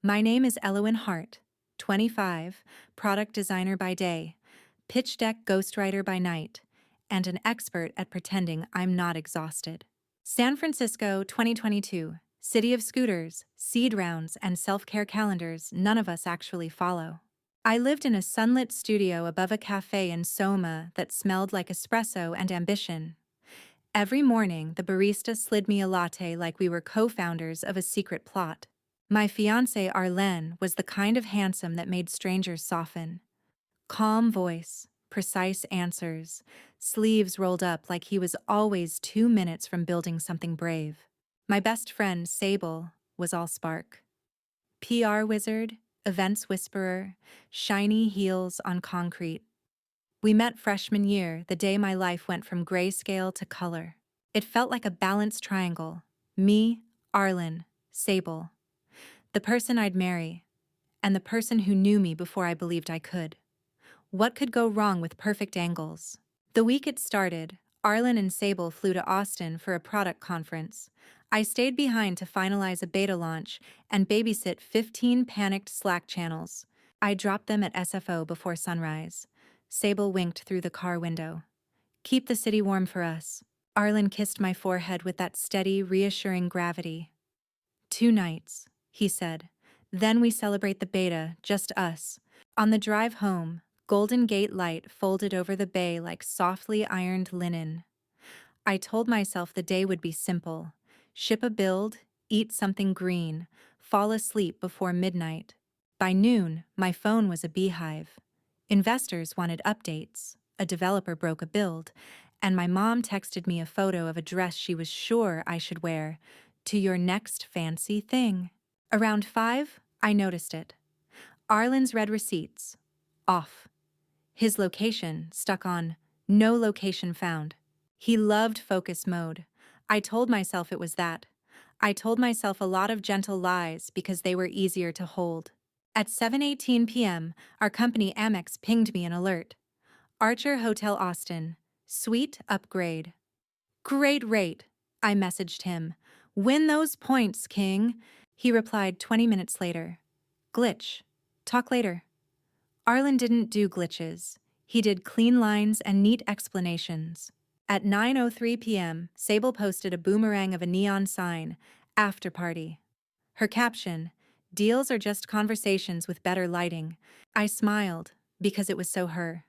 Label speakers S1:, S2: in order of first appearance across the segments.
S1: My name is Elowen Hart, 25, product designer by day, pitch deck ghostwriter by night, and an expert at pretending I'm not exhausted. San Francisco, 2022. City of scooters, seed rounds, and self-care calendars none of us actually follow. I lived in a sunlit studio above a cafe in Soma that smelled like espresso and ambition. Every morning, the barista slid me a latte like we were co-founders of a secret plot. My fiancé Arlen was the kind of handsome that made strangers soften. Calm voice, precise answers, sleeves rolled up like he was always 2 minutes from building something brave. My best friend, Sable, was all spark. PR wizard, events whisperer, shiny heels on concrete. We met freshman year, the day my life went from grayscale to color. It felt like a balanced triangle. Me, Arlen, Sable. The person I'd marry, and the person who knew me before I believed I could. What could go wrong with perfect angles? The week it started, Arlen and Sable flew to Austin for a product conference. I stayed behind to finalize a beta launch and babysit 15 panicked Slack channels. I dropped them at SFO before sunrise. Sable winked through the car window. "Keep the city warm for us." Arlen kissed my forehead with that steady, reassuring gravity. "2 nights," he said. "Then we celebrate the beta, just us." On the drive home, Golden Gate light folded over the bay like softly ironed linen. I told myself the day would be simple. Ship a build, eat something green, fall asleep before midnight. By noon, my phone was a beehive. Investors wanted updates, a developer broke a build, and my mom texted me a photo of a dress she was sure I should wear to your next fancy thing. Around 5, I noticed it. Arlen's red receipts. Off. His location stuck on no location found. He loved focus mode. I told myself it was that. I told myself a lot of gentle lies because they were easier to hold. At 7:18 p.m., our company Amex pinged me an alert. Archer Hotel Austin. Suite upgrade. "Great rate," I messaged him. "Win those points, King." He replied 20 minutes later. "Glitch. Talk later." Arlen didn't do glitches. He did clean lines and neat explanations. At 9:03 p.m., Sable posted a boomerang of a neon sign, "After Party." Her caption, "Deals are just conversations with better lighting." I smiled, because it was so her.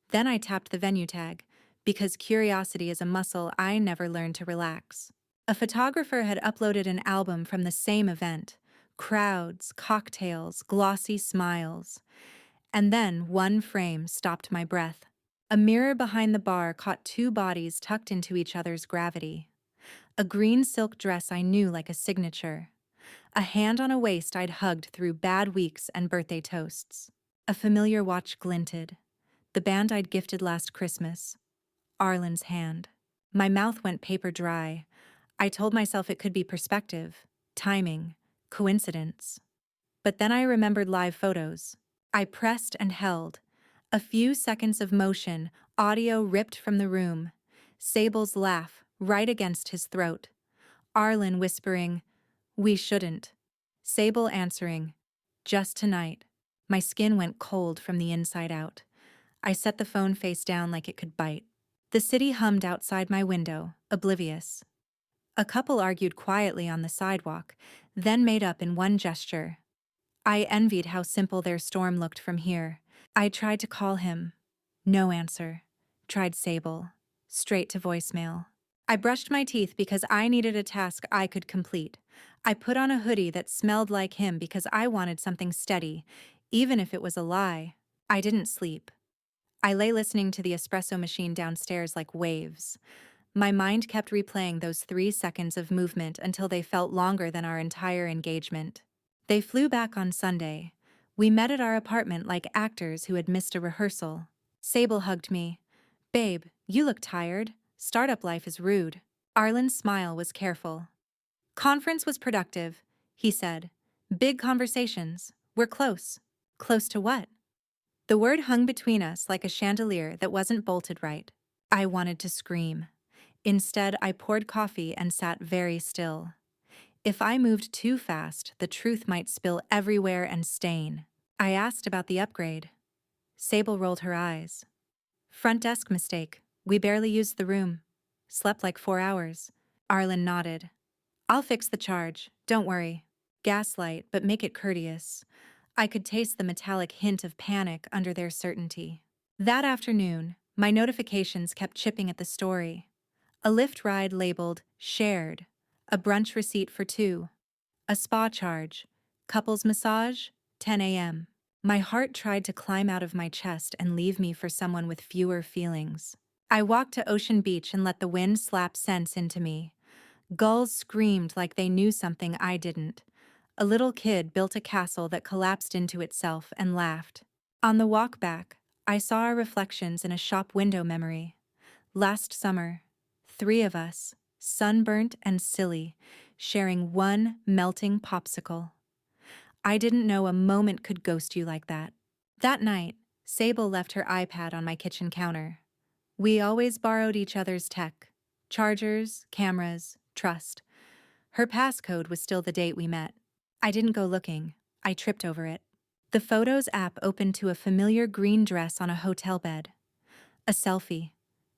S1: Then I tapped the venue tag, because curiosity is a muscle I never learned to relax. A photographer had uploaded an album from the same event. Crowds, cocktails, glossy smiles. And then one frame stopped my breath. A mirror behind the bar caught 2 bodies tucked into each other's gravity. A green silk dress I knew like a signature. A hand on a waist I'd hugged through bad weeks and birthday toasts. A familiar watch glinted. The band I'd gifted last Christmas. Arlen's hand. My mouth went paper dry. I told myself it could be perspective, timing, coincidence. But then I remembered live photos. I pressed and held. A few seconds of motion, audio ripped from the room. Sable's laugh, right against his throat. Arlen whispering, "We shouldn't." Sable answering, "Just tonight." My skin went cold from the inside out. I set the phone face down like it could bite. The city hummed outside my window, oblivious. A couple argued quietly on the sidewalk, then made up in one gesture. I envied how simple their storm looked from here. I tried to call him. No answer. Tried Sable. Straight to voicemail. I brushed my teeth because I needed a task I could complete. I put on a hoodie that smelled like him because I wanted something steady, even if it was a lie. I didn't sleep. I lay listening to the espresso machine downstairs like waves. My mind kept replaying those 3 seconds of movement until they felt longer than our entire engagement. They flew back on Sunday. We met at our apartment like actors who had missed a rehearsal. Sable hugged me. "Babe, you look tired. Startup life is rude." Arlen's smile was careful. "Conference was productive," he said. "Big conversations. We're close." Close to what? The word hung between us like a chandelier that wasn't bolted right. I wanted to scream. Instead, I poured coffee and sat very still. If I moved too fast, the truth might spill everywhere and stain. I asked about the upgrade. Sable rolled her eyes. Front desk mistake. We barely used the room. Slept like 4 hours. Arlen nodded. I'll fix the charge, don't worry. Gaslight, but make it courteous. I could taste the metallic hint of panic under their certainty. That afternoon, my notifications kept chipping at the story. A Lyft ride labeled shared, a brunch receipt for 2, a spa charge, couples massage, 10 a.m. My heart tried to climb out of my chest and leave me for someone with fewer feelings. I walked to Ocean Beach and let the wind slap sense into me. Gulls screamed like they knew something I didn't. A little kid built a castle that collapsed into itself and laughed. On the walk back, I saw our reflections in a shop window memory. Last summer, 3 of us, sunburnt and silly, sharing one melting popsicle. I didn't know a moment could ghost you like that. That night, Sable left her iPad on my kitchen counter. We always borrowed each other's tech. Chargers, cameras, trust. Her passcode was still the date we met. I didn't go looking. I tripped over it. The Photos app opened to a familiar green dress on a hotel bed. A selfie.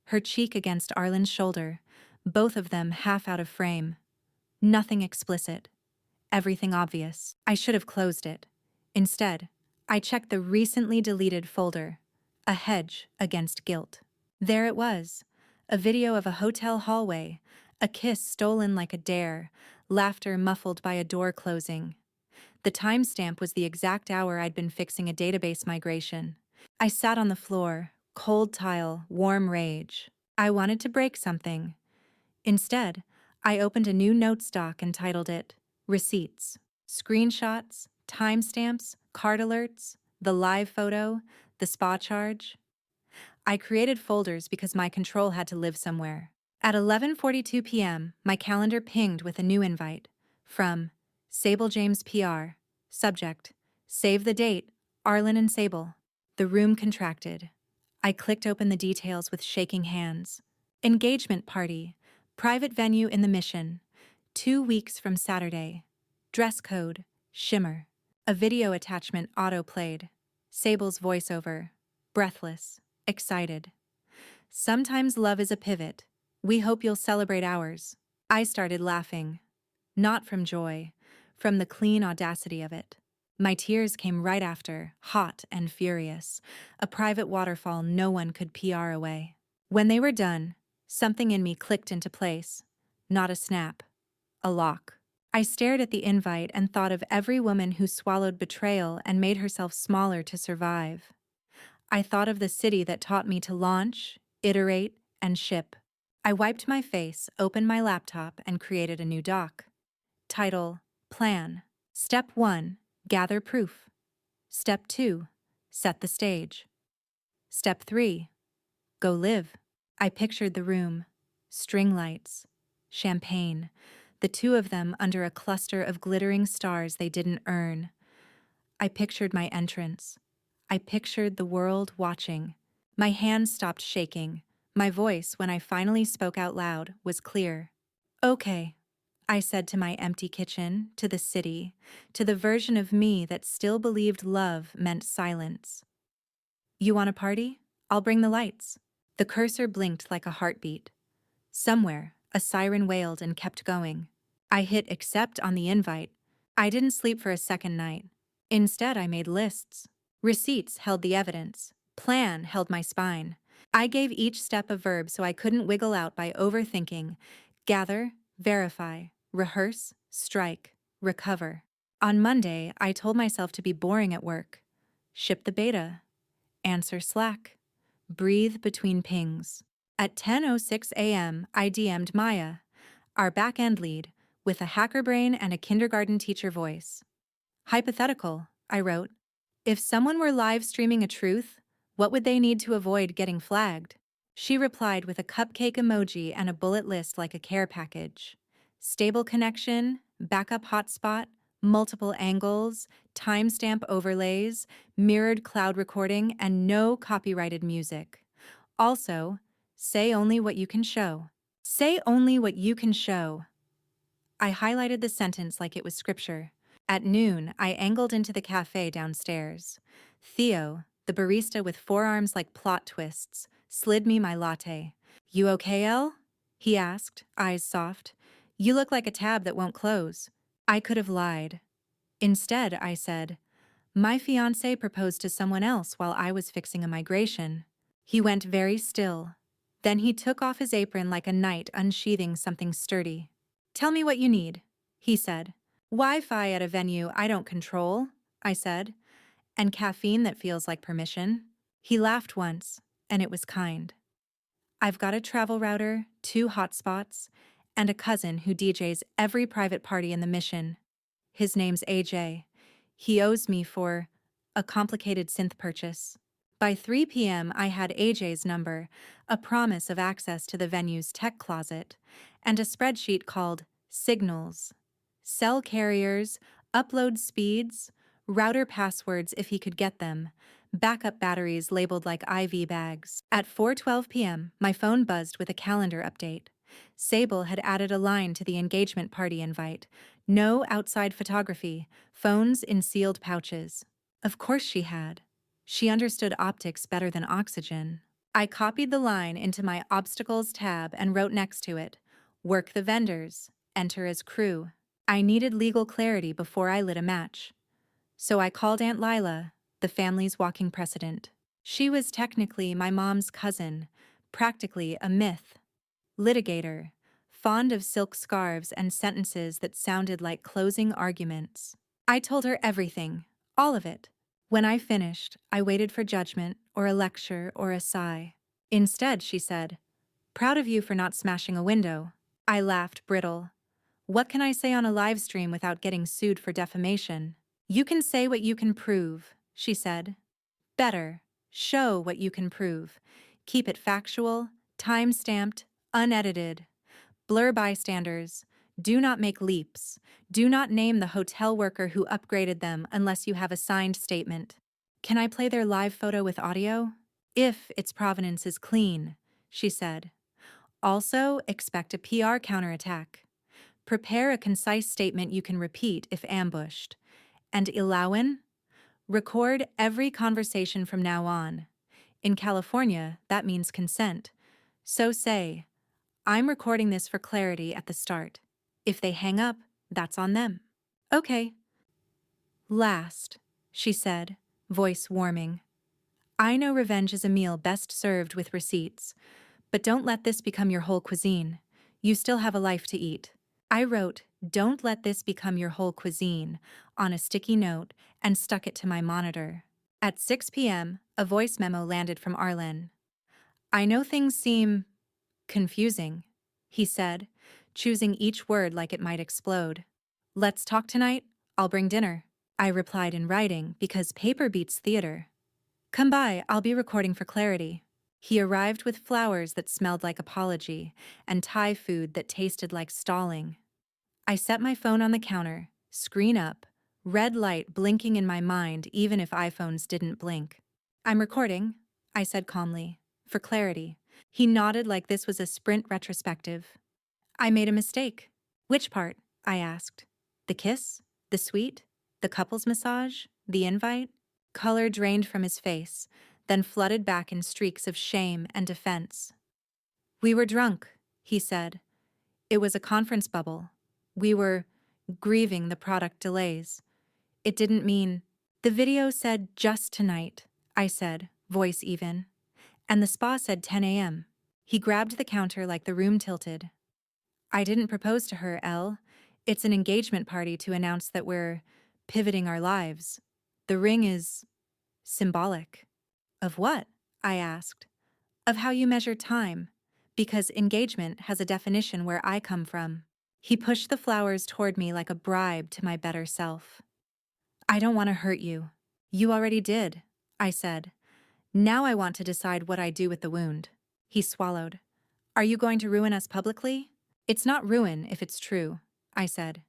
S1: Her cheek against Arlen's shoulder, both of them half out of frame. Nothing explicit. Everything obvious. I should have closed it. Instead, I checked the recently deleted folder. A hedge against guilt. There it was. A video of a hotel hallway. A kiss stolen like a dare. Laughter muffled by a door closing. The timestamp was the exact hour I'd been fixing a database migration. I sat on the floor, cold tile, warm rage. I wanted to break something. Instead, I opened a new notes doc and titled it Receipts. Screenshots, timestamps, card alerts, the live photo, the spa charge. I created folders because my control had to live somewhere. At 11:42 p.m., my calendar pinged with a new invite from Sable James PR. Subject: Save the date, Arlen and Sable. The room contracted. I clicked open the details with shaking hands. Engagement party. Private venue in the Mission. 2 weeks from Saturday. Dress code. Shimmer. A video attachment auto-played. Sable's voiceover. Breathless. Excited. Sometimes love is a pivot. We hope you'll celebrate ours. I started laughing. Not from joy. From the clean audacity of it. My tears came right after, hot and furious. A private waterfall no one could PR away. When they were done, something in me clicked into place. Not a snap. A lock. I stared at the invite and thought of every woman who swallowed betrayal and made herself smaller to survive. I thought of the city that taught me to launch, iterate, and ship. I wiped my face, opened my laptop, and created a new doc. Title: Plan. Step 1. Gather proof. Step 2. Set the stage. Step 3. Go live. I pictured the room. String lights. Champagne. The 2 of them under a cluster of glittering stars they didn't earn. I pictured my entrance. I pictured the world watching. My hands stopped shaking. My voice, when I finally spoke out loud, was clear. Okay, I said to my empty kitchen, to the city, to the version of me that still believed love meant silence. You want a party? I'll bring the lights. The cursor blinked like a heartbeat. Somewhere, a siren wailed and kept going. I hit accept on the invite. I didn't sleep for a second night. Instead, I made lists. Receipts held the evidence. Plan held my spine. I gave each step a verb so I couldn't wiggle out by overthinking. Gather, verify, rehearse, strike, recover. On Monday, I told myself to be boring at work. Ship the beta. Answer Slack. Breathe between pings. At 10:06 a.m., I DM'd Maya, our back-end lead, with a hacker brain and a kindergarten teacher voice. Hypothetical, I wrote. If someone were live streaming a truth, what would they need to avoid getting flagged? She replied with a cupcake emoji and a bullet list like a care package. Stable connection, backup hotspot, multiple angles, timestamp overlays, mirrored cloud recording, and no copyrighted music. Also, say only what you can show. Say only what you can show. I highlighted the sentence like it was scripture. At noon, I angled into the cafe downstairs. Theo, the barista with forearms like plot twists, slid me my latte. "You okay, Elle?" he asked, eyes soft. "You look like a tab that won't close." I could have lied. Instead, I said, "My fiancé proposed to someone else while I was fixing a migration." He went very still. Then he took off his apron like a knight unsheathing something sturdy. "Tell me what you need," he said. "Wi-Fi at a venue I don't control," I said. "And caffeine that feels like permission." He laughed once, and it was kind. "I've got a travel router, 2 hotspots, and a cousin who DJs every private party in the mission. His name's AJ. He owes me for a complicated synth purchase." By 3 p.m., I had AJ's number, a promise of access to the venue's tech closet, and a spreadsheet called Signals. Cell carriers, upload speeds, router passwords if he could get them, backup batteries labeled like IV bags. At 4:12 p.m., my phone buzzed with a calendar update. Sable had added a line to the engagement party invite. "No outside photography, phones in sealed pouches." Of course she had. She understood optics better than oxygen. I copied the line into my obstacles tab and wrote next to it, "Work the vendors, enter as crew." I needed legal clarity before I lit a match. So I called Aunt Lila, the family's walking precedent. She was technically my mom's cousin, practically a myth. Litigator, fond of silk scarves and sentences that sounded like closing arguments. I told her everything, all of it. When I finished, I waited for judgment or a lecture or a sigh. Instead, she said, "Proud of you for not smashing a window." I laughed brittle. What can I say on a live stream without getting sued for defamation? "You can say what you can prove," she said. "Better, show what you can prove. Keep it factual, time-stamped, unedited. Blur bystanders. Do not make leaps. Do not name the hotel worker who upgraded them unless you have a signed statement." "Can I play their live photo with audio?" "If its provenance is clean," she said. "Also, expect a PR counterattack. Prepare a concise statement you can repeat if ambushed. And Elowen, record every conversation from now on. In California, that means consent. So say, 'I'm recording this for clarity at the start.' If they hang up, that's on them." "Okay." "Last," she said, voice warming. "I know revenge is a meal best served with receipts, but don't let this become your whole cuisine. You still have a life to eat." I wrote, "Don't let this become your whole cuisine," on a sticky note and stuck it to my monitor. At 6 p.m., a voice memo landed from Arlen. "I know things seem confusing," he said, choosing each word like it might explode. "Let's talk tonight. I'll bring dinner." I replied in writing because paper beats theater. "Come by, I'll be recording for clarity." He arrived with flowers that smelled like apology and Thai food that tasted like stalling. I set my phone on the counter, screen up, red light blinking in my mind even if iPhones didn't blink. "I'm recording," I said calmly, "for clarity." He nodded like this was a sprint retrospective. "I made a mistake." "Which part?" I asked. "The kiss? The suite? The couple's massage? The invite?" Color drained from his face, then flooded back in streaks of shame and defense. "We were drunk," he said. "It was a conference bubble. We were grieving the product delays. It didn't mean—" "The video said just tonight," I said, voice even. "And the spa said 10 a.m. He grabbed the counter like the room tilted. "I didn't propose to her, Elle. It's an engagement party to announce that we're pivoting our lives. The ring is symbolic." "Of what?" I asked. "Of how you measure time, because engagement has a definition where I come from." He pushed the flowers toward me like a bribe to my better self. "I don't want to hurt you." "You already did," I said. "Now I want to decide what I do with the wound." He swallowed. "Are you going to ruin us publicly?" "It's not ruin if it's true," I said.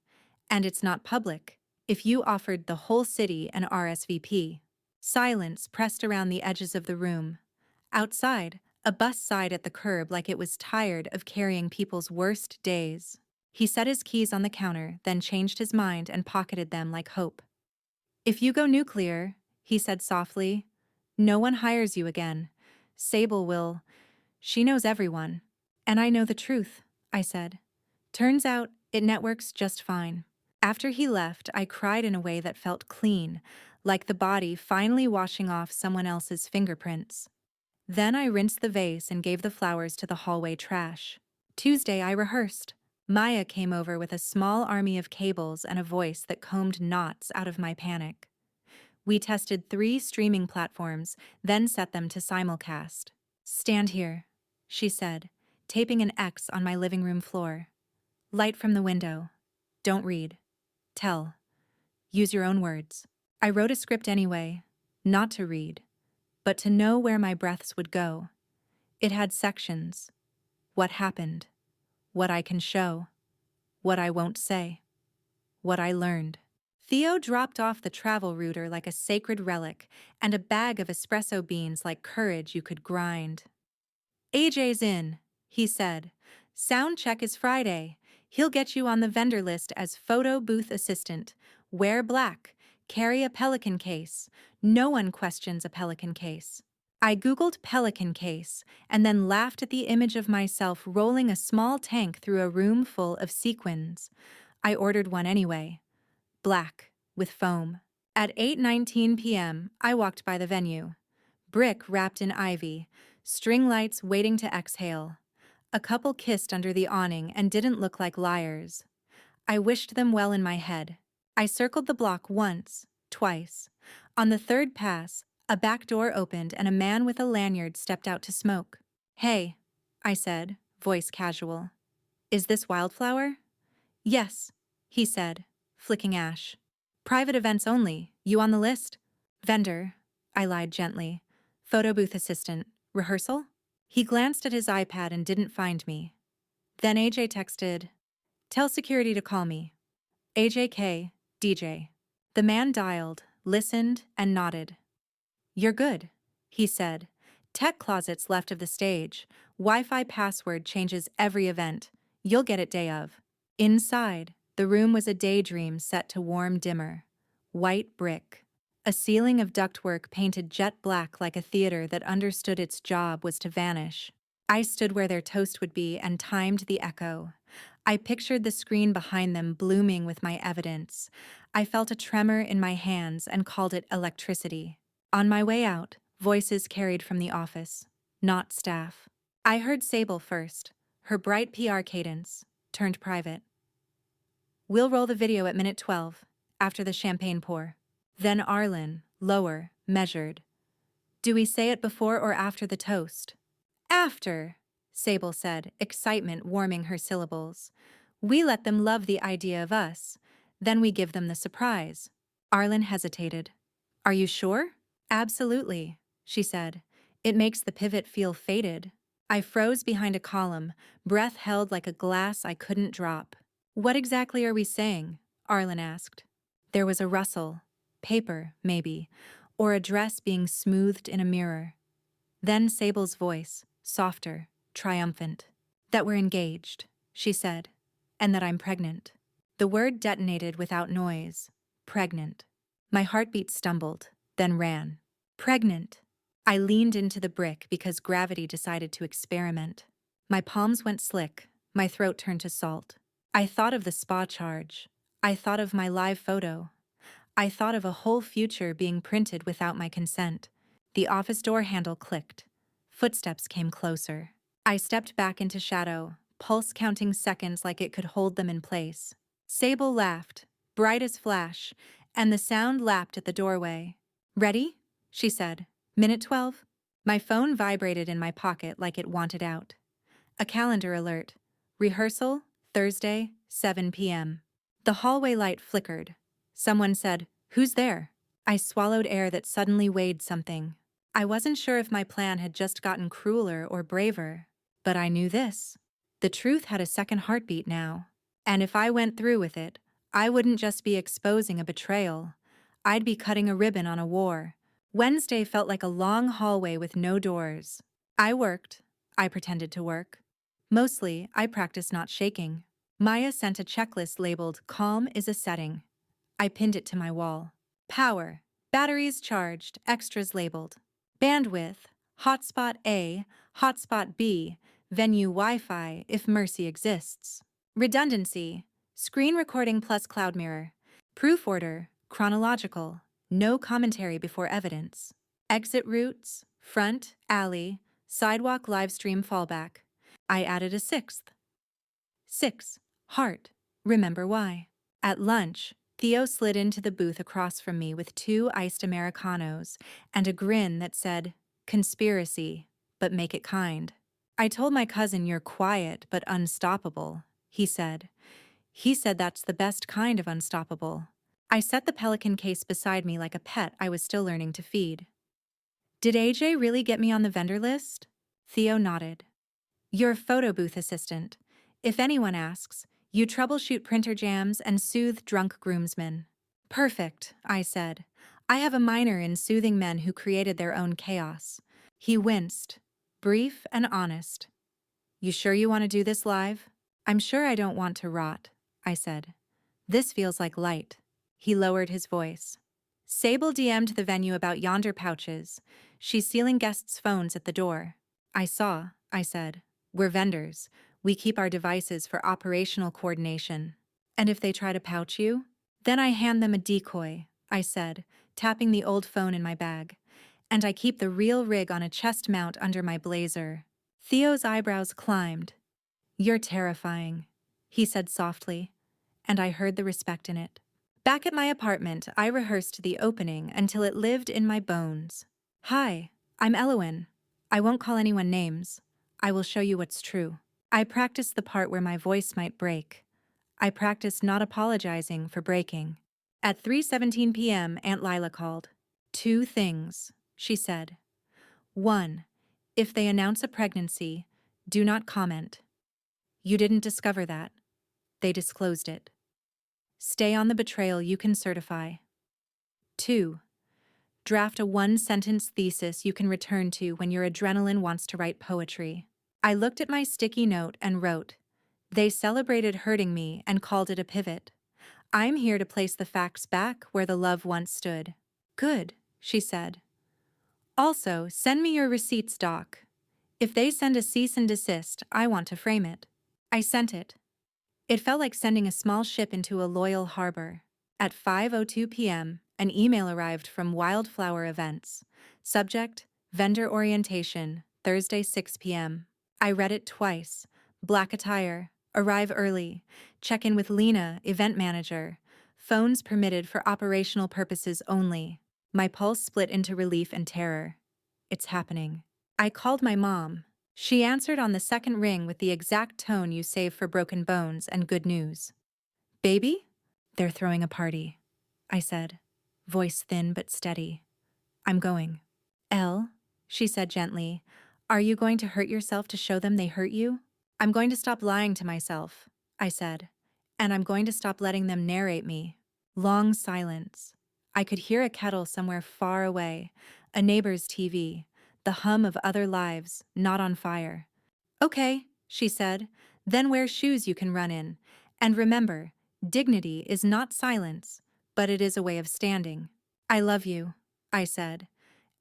S1: "And it's not public if you offered the whole city an RSVP." Silence pressed around the edges of the room. Outside, a bus sighed at the curb like it was tired of carrying people's worst days. He set his keys on the counter, then changed his mind and pocketed them like hope. If you go nuclear, he said softly, no one hires you again. Sable will. She knows everyone. And I know the truth, I said. Turns out, it networks just fine. After he left, I cried in a way that felt clean, like the body finally washing off someone else's fingerprints. Then I rinsed the vase and gave the flowers to the hallway trash. Tuesday, I rehearsed. Maya came over with a small army of cables and a voice that combed knots out of my panic. We tested 3 streaming platforms, then set them to simulcast. Stand here, she said, taping an X on my living room floor. Light from the window. Don't read. Tell. Use your own words. I wrote a script anyway, not to read, but to know where my breaths would go. It had sections. What happened. What I can show. What I won't say. What I learned. Theo dropped off the travel router like a sacred relic, and a bag of espresso beans like courage you could grind. AJ's in, he said. Sound check is Friday. He'll get you on the vendor list as photo booth assistant. Wear black. Carry a Pelican case. No one questions a Pelican case. I Googled Pelican case and then laughed at the image of myself rolling a small tank through a room full of sequins. I ordered one anyway. Black, with foam. At 8:19 p.m., I walked by the venue. Brick wrapped in ivy, string lights waiting to exhale. A couple kissed under the awning and didn't look like liars. I wished them well in my head. I circled the block once, twice. On the third pass, a back door opened and a man with a lanyard stepped out to smoke. Hey, I said, voice casual. Is this Wildflower? Yes, he said, flicking ash. Private events only. You on the list? Vendor, I lied gently. Photo booth assistant. Rehearsal? He glanced at his iPad and didn't find me. Then AJ texted, tell security to call me. AJK, DJ. The man dialed, listened, and nodded. You're good, he said. Tech closets left of the stage. Wi-Fi password changes every event. You'll get it day of. Inside, the room was a daydream set to warm dimmer. White brick. A ceiling of ductwork painted jet black like a theater that understood its job was to vanish. I stood where their toast would be and timed the echo. I pictured the screen behind them blooming with my evidence. I felt a tremor in my hands and called it electricity. On my way out, voices carried from the office, not staff. I heard Sable first, her bright PR cadence, turned private. We'll roll the video at minute 12, after the champagne pour. Then Arlen, lower, measured. Do we say it before or after the toast? After, Sable said, excitement warming her syllables. We let them love the idea of us. Then we give them the surprise. Arlen hesitated. Are you sure? Absolutely, she said. It makes the pivot feel fated. I froze behind a column, breath held like a glass I couldn't drop. What exactly are we saying? Arlen asked. There was a rustle. Paper, maybe, or a dress being smoothed in a mirror. Then Sable's voice, softer, triumphant. That we're engaged, she said, and that I'm pregnant. The word detonated without noise. Pregnant. My heartbeat stumbled, then ran. Pregnant. I leaned into the brick because gravity decided to experiment. My palms went slick, my throat turned to salt. I thought of the spa charge. I thought of my live photo. I thought of a whole future being printed without my consent. The office door handle clicked. Footsteps came closer. I stepped back into shadow, pulse counting seconds like it could hold them in place. Sable laughed, bright as flash, and the sound lapped at the doorway. Ready? She said. Minute 12? My phone vibrated in my pocket like it wanted out. A calendar alert. Rehearsal, Thursday, 7 p.m. The hallway light flickered. Someone said, "Who's there?" I swallowed air that suddenly weighed something. I wasn't sure if my plan had just gotten crueler or braver, but I knew this. The truth had a second heartbeat now. And if I went through with it, I wouldn't just be exposing a betrayal. I'd be cutting a ribbon on a war. Wednesday felt like a long hallway with no doors. I worked. I pretended to work. Mostly, I practiced not shaking. Maya sent a checklist labeled "Calm is a setting." I pinned it to my wall. Power, batteries charged, extras labeled. Bandwidth, hotspot A, hotspot B, venue Wi-Fi if mercy exists. Redundancy, screen recording plus cloud mirror. Proof order, chronological, no commentary before evidence. Exit routes, front, alley, sidewalk livestream fallback. I added a sixth. 6. Heart, remember why. At lunch, Theo slid into the booth across from me with 2 iced Americanos and a grin that said, "Conspiracy, but make it kind." "I told my cousin you're quiet but unstoppable," he said. He said that's the best kind of unstoppable. I set the pelican case beside me like a pet I was still learning to feed. "Did AJ really get me on the vendor list?" Theo nodded. "You're photo booth assistant. If anyone asks, you troubleshoot printer jams and soothe drunk groomsmen." "Perfect," I said. "I have a minor in soothing men who created their own chaos." He winced, brief and honest. "You sure you want to do this live?" "I'm sure I don't want to rot," I said. "This feels like light." He lowered his voice. "Sable DM'd the venue about yonder pouches. She's sealing guests' phones at the door." "I saw," I said. "We're vendors. We keep our devices for operational coordination." "And if they try to pouch you?" "Then I hand them a decoy," I said, tapping the old phone in my bag. "And I keep the real rig on a chest mount under my blazer." Theo's eyebrows climbed. "You're terrifying," he said softly, and I heard the respect in it. Back at my apartment, I rehearsed the opening until it lived in my bones. "Hi, I'm Elowen. I won't call anyone names. I will show you what's true." I practiced the part where my voice might break. I practiced not apologizing for breaking. At 3:17 p.m., Aunt Lila called. "2 things," she said. 1. If they announce a pregnancy, do not comment. You didn't discover that. They disclosed it. Stay on the betrayal you can certify. 2. Draft a 1-sentence thesis you can return to when your adrenaline wants to write poetry. I looked at my sticky note and wrote, "They celebrated hurting me and called it a pivot. I'm here to place the facts back where the love once stood." "Good," she said. "Also, send me your receipts, Doc. If they send a cease and desist, I want to frame it." I sent it. It felt like sending a small ship into a loyal harbor. At 5:02 p.m., an email arrived from Wildflower Events. Subject, vendor orientation, Thursday 6 p.m. I read it twice. Black attire, arrive early, check in with Lena, event manager. Phones permitted for operational purposes only. My pulse split into relief and terror. It's happening. I called my mom. She answered on the second ring with the exact tone you save for broken bones and good news. "Baby?" "They're throwing a party," I said, voice thin but steady. "I'm going." "Elle," she said gently, "are you going to hurt yourself to show them they hurt you?" "I'm going to stop lying to myself," I said, "and I'm going to stop letting them narrate me." Long silence. I could hear a kettle somewhere far away, a neighbor's TV, the hum of other lives, not on fire. "Okay," she said, "then wear shoes you can run in. And remember, dignity is not silence, but it is a way of standing." "I love you," I said,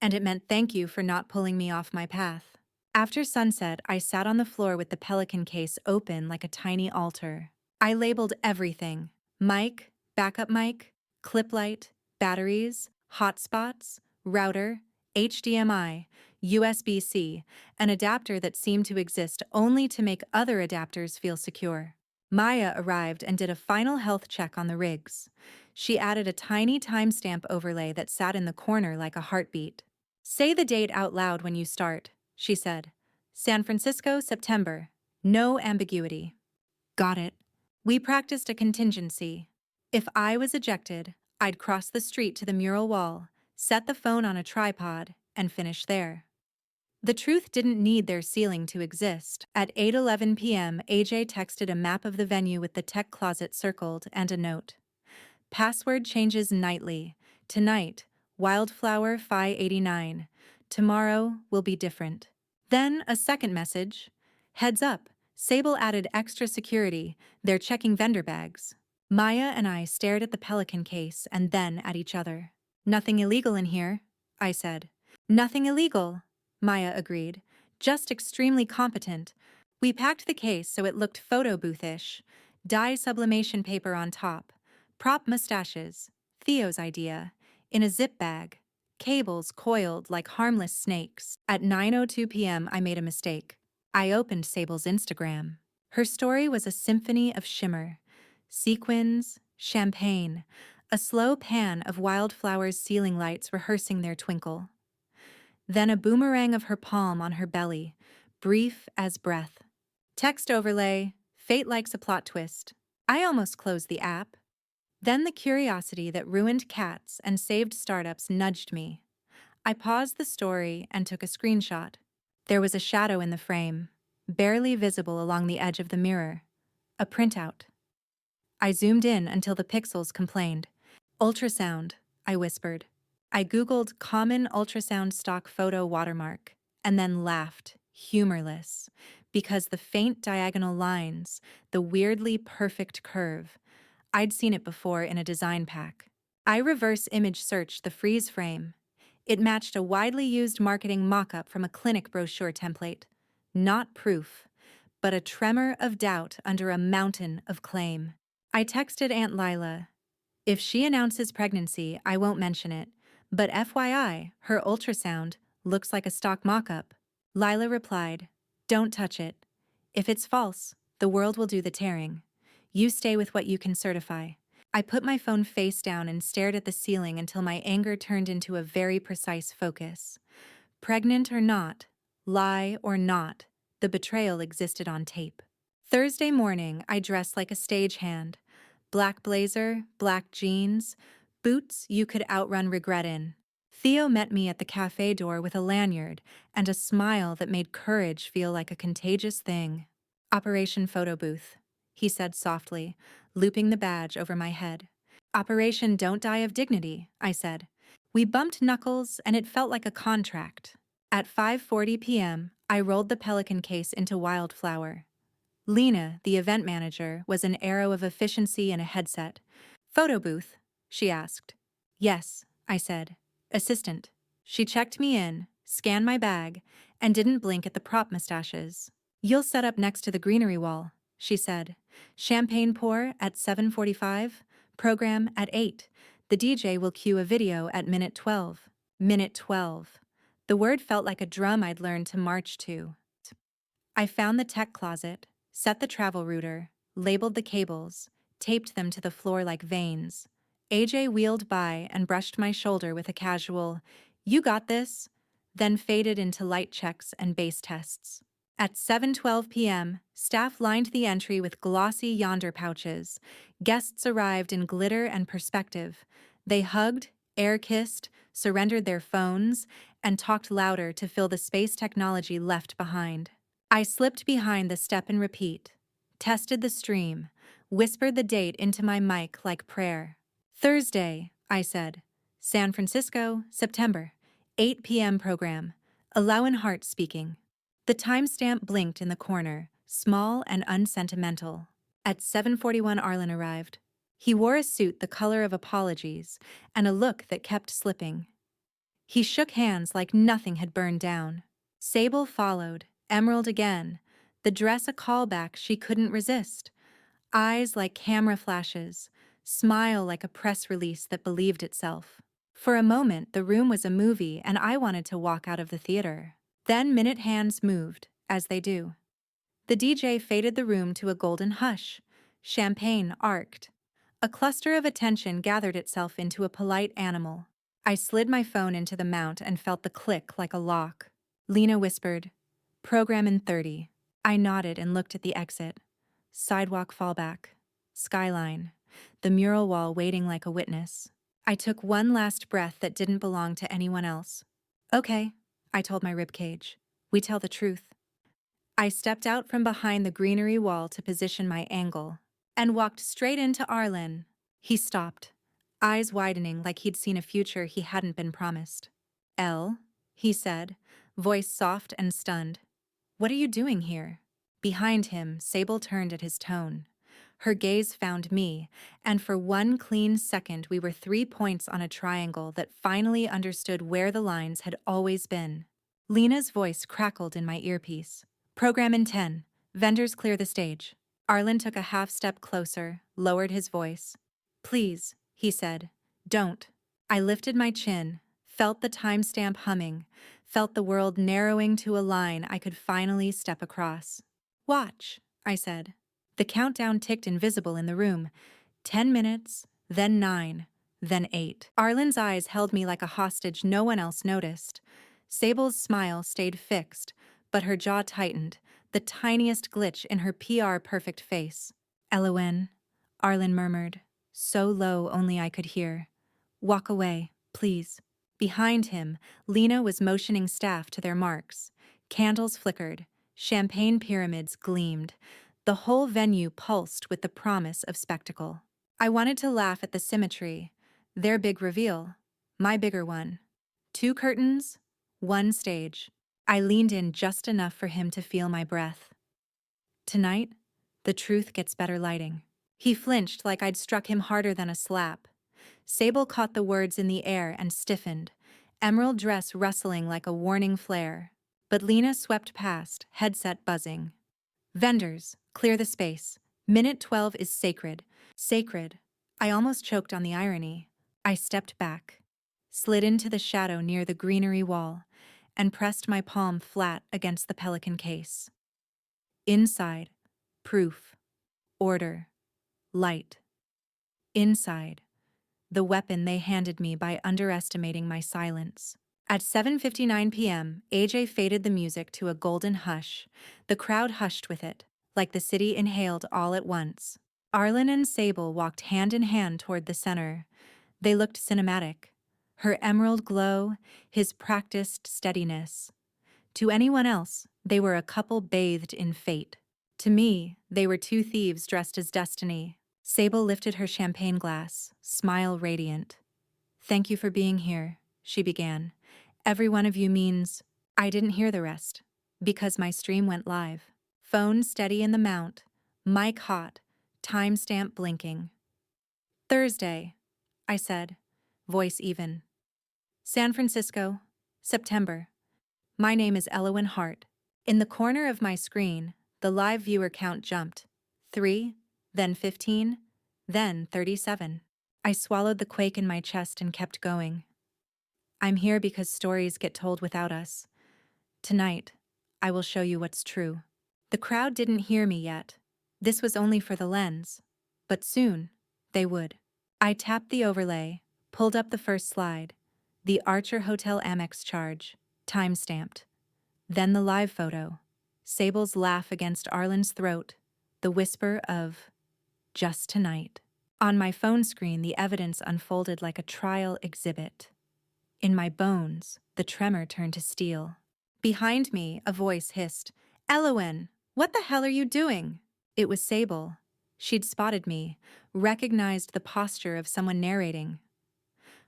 S1: and it meant thank you for not pulling me off my path. After sunset, I sat on the floor with the pelican case open like a tiny altar. I labeled everything: mic, backup mic, clip light, batteries, hotspots, router, HDMI, USB-C, an adapter that seemed to exist only to make other adapters feel secure. Maya arrived and did a final health check on the rigs. She added a tiny timestamp overlay that sat in the corner like a heartbeat. "Say the date out loud when you start," she said. "San Francisco, September. No ambiguity." Got it. We practiced a contingency. If I was ejected, I'd cross the street to the mural wall, set the phone on a tripod, and finish there. The truth didn't need their ceiling to exist. At 8:11 p.m., AJ texted a map of the venue with the tech closet circled and a note. "Password changes nightly. Tonight, Wildflower Phi 89. Tomorrow will be different." Then a second message. "Heads up, Sable added extra security, they're checking vendor bags. Maya and I stared at the pelican case and then at each other. Nothing illegal in here, I said. Nothing illegal, Maya agreed. Just extremely competent. We packed the case so it looked photo booth-ish. Dye sublimation paper on top. Prop mustaches. Theo's idea. In a zip bag. Cables coiled like harmless snakes. At 9:02 p.m. I made a mistake. I opened Sable's Instagram. Her story was a symphony of shimmer. Sequins, champagne, a slow pan of Wildflower's ceiling lights rehearsing their twinkle. Then a boomerang of her palm on her belly, brief as breath. Text overlay, fate likes a plot twist. I almost closed the app. Then the curiosity that ruined cats and saved startups nudged me. I paused the story and took a screenshot. There was a shadow in the frame, barely visible along the edge of the mirror. A printout. I zoomed in until the pixels complained. Ultrasound, I whispered. I Googled common ultrasound stock photo watermark, and then laughed, humorless, because the faint diagonal lines, the weirdly perfect curve, I'd seen it before in a design pack. I reverse image searched the freeze frame. It matched a widely used marketing mock-up from a clinic brochure template. Not proof, but a tremor of doubt under a mountain of claim. I texted Aunt Lila. If she announces pregnancy, I won't mention it, but FYI, her ultrasound looks like a stock mock-up. Lila replied, "Don't touch it. If it's false, the world will do the tearing. You stay with what you can certify." I put my phone face down and stared at the ceiling until my anger turned into a very precise focus. Pregnant or not, lie or not, the betrayal existed on tape. Thursday morning, I dressed like a stagehand. Black blazer, black jeans, boots you could outrun regret in. Theo met me at the cafe door with a lanyard and a smile that made courage feel like a contagious thing. "Operation Photo Booth," he said softly, looping the badge over my head. "Operation Don't Die of Dignity," I said. We bumped knuckles and it felt like a contract. At 5:40 p.m., I rolled the pelican case into Wildflower. Lena, the event manager, was an arrow of efficiency in a headset. "Photo booth?" she asked. "Yes," I said. "Assistant." She checked me in, scanned my bag, and didn't blink at the prop mustaches. "You'll set up next to the greenery wall," she said. "Champagne pour at 7:45, program at 8. The DJ will cue a video at minute 12. Minute 12. The word felt like a drum I'd learned to march to. I found the tech closet, set the travel router, labeled the cables, taped them to the floor like veins. AJ wheeled by and brushed my shoulder with a casual, "You got this," then faded into light checks and bass tests. At 7:12 p.m., staff lined the entry with glossy yonder pouches. Guests arrived in glitter and perspective. They hugged, air-kissed, surrendered their phones, and talked louder to fill the space technology left behind. I slipped behind the step and repeat, tested the stream, whispered the date into my mic like prayer. "Thursday," I said. "San Francisco, September. 8 p.m. program. Elowen Hart speaking." The timestamp blinked in the corner, small and unsentimental. At 7:41 Arlen arrived. He wore a suit the color of apologies and a look that kept slipping. He shook hands like nothing had burned down. Sable followed, emerald again, the dress a callback she couldn't resist. Eyes like camera flashes, smile like a press release that believed itself. For a moment, the room was a movie and I wanted to walk out of the theater. Then minute hands moved, as they do. The DJ faded the room to a golden hush. Champagne arced. A cluster of attention gathered itself into a polite animal. I slid my phone into the mount and felt the click like a lock. Lena whispered, "Program in 30. I nodded and looked at the exit. Sidewalk fallback. Skyline. The mural wall waiting like a witness. I took one last breath that didn't belong to anyone else. "Okay," I told my ribcage. "We tell the truth." I stepped out from behind the greenery wall to position my angle and walked straight into Arlen. He stopped, eyes widening like he'd seen a future he hadn't been promised. "Elle," he said, voice soft and stunned. "What are you doing here?" Behind him, Sable turned at his tone. Her gaze found me, and for one clean second we were 3 points on a triangle that finally understood where the lines had always been. Lena's voice crackled in my earpiece. Program in 10. Vendors clear the stage. Arlen took a half step closer, lowered his voice. Please, he said. Don't. I lifted my chin, felt the timestamp humming, felt the world narrowing to a line I could finally step across. Watch, I said. The countdown ticked invisible in the room. 10 minutes, then 9, then 8. Arlen's eyes held me like a hostage no one else noticed. Sable's smile stayed fixed, but her jaw tightened, the tiniest glitch in her PR-perfect face. Elowen, Arlen murmured, so low only I could hear. Walk away, please. Behind him, Lena was motioning staff to their marks. Candles flickered, champagne pyramids gleamed. The whole venue pulsed with the promise of spectacle. I wanted to laugh at the symmetry. Their big reveal, my bigger one. 2 curtains, 1 stage. I leaned in just enough for him to feel my breath. Tonight, the truth gets better lighting. He flinched like I'd struck him harder than a slap. Sable caught the words in the air and stiffened, emerald dress rustling like a warning flare. But Lena swept past, headset buzzing. Vendors, clear the space. Minute 12 is sacred. Sacred. I almost choked on the irony. I stepped back, slid into the shadow near the greenery wall, and pressed my palm flat against the pelican case. Inside, proof, order, light. Inside, the weapon they handed me by underestimating my silence. At 7:59 p.m., AJ faded the music to a golden hush. The crowd hushed with it, like the city inhaled all at once. Arlen and Sable walked hand in hand toward the center. They looked cinematic. Her emerald glow, his practiced steadiness. To anyone else, they were a couple bathed in fate. To me, they were 2 thieves dressed as destiny. Sable lifted her champagne glass, smile radiant. Thank you for being here, she began. Every one of you means... I didn't hear the rest, because my stream went live. Phone steady in the mount, mic hot, timestamp blinking. Thursday, I said, voice even. San Francisco, September. My name is Elowen Hart. In the corner of my screen, the live viewer count jumped. 3, then 15, then 37. I swallowed the quake in my chest and kept going. I'm here because stories get told without us. Tonight, I will show you what's true. The crowd didn't hear me yet. This was only for the lens. But soon, they would. I tapped the overlay, pulled up the first slide. The Archer Hotel Amex charge, time-stamped. Then the live photo. Sable's laugh against Arlen's throat. The whisper of, just tonight. On my phone screen, the evidence unfolded like a trial exhibit. In my bones, the tremor turned to steel. Behind me, a voice hissed, Elowen, what the hell are you doing? It was Sable. She'd spotted me, recognized the posture of someone narrating.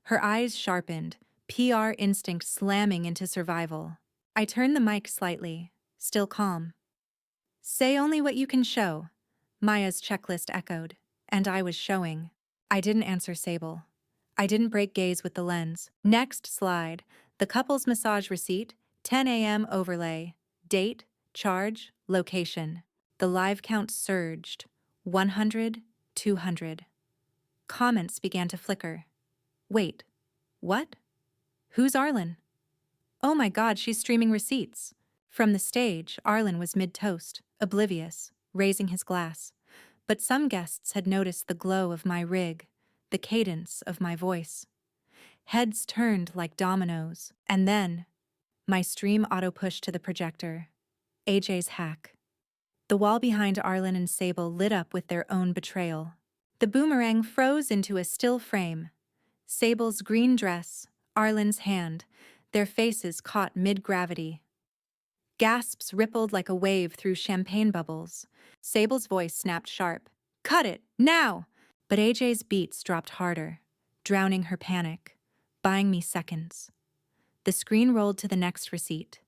S1: Her eyes sharpened, PR instinct slamming into survival. I turned the mic slightly, still calm. Say only what you can show, Maya's checklist echoed, and I was showing. I didn't answer Sable. I didn't break gaze with the lens. Next slide, the couple's massage receipt, 10 a.m. overlay, date, charge, location. The live count surged, 100, 200. Comments began to flicker. Wait, what? Who's Arlen? Oh my God, she's streaming receipts. From the stage, Arlen was mid-toast, oblivious, raising his glass. But some guests had noticed the glow of my rig, the cadence of my voice. Heads turned like dominoes, and then, my stream auto-pushed to the projector. AJ's hack. The wall behind Arlen and Sable lit up with their own betrayal. The boomerang froze into a still frame. Sable's green dress, Arlen's hand, their faces caught mid-gravity. Gasps rippled like a wave through champagne bubbles. Sable's voice snapped sharp. Cut it, now! But AJ's beats dropped harder, drowning her panic, buying me seconds. The screen rolled to the next receipt,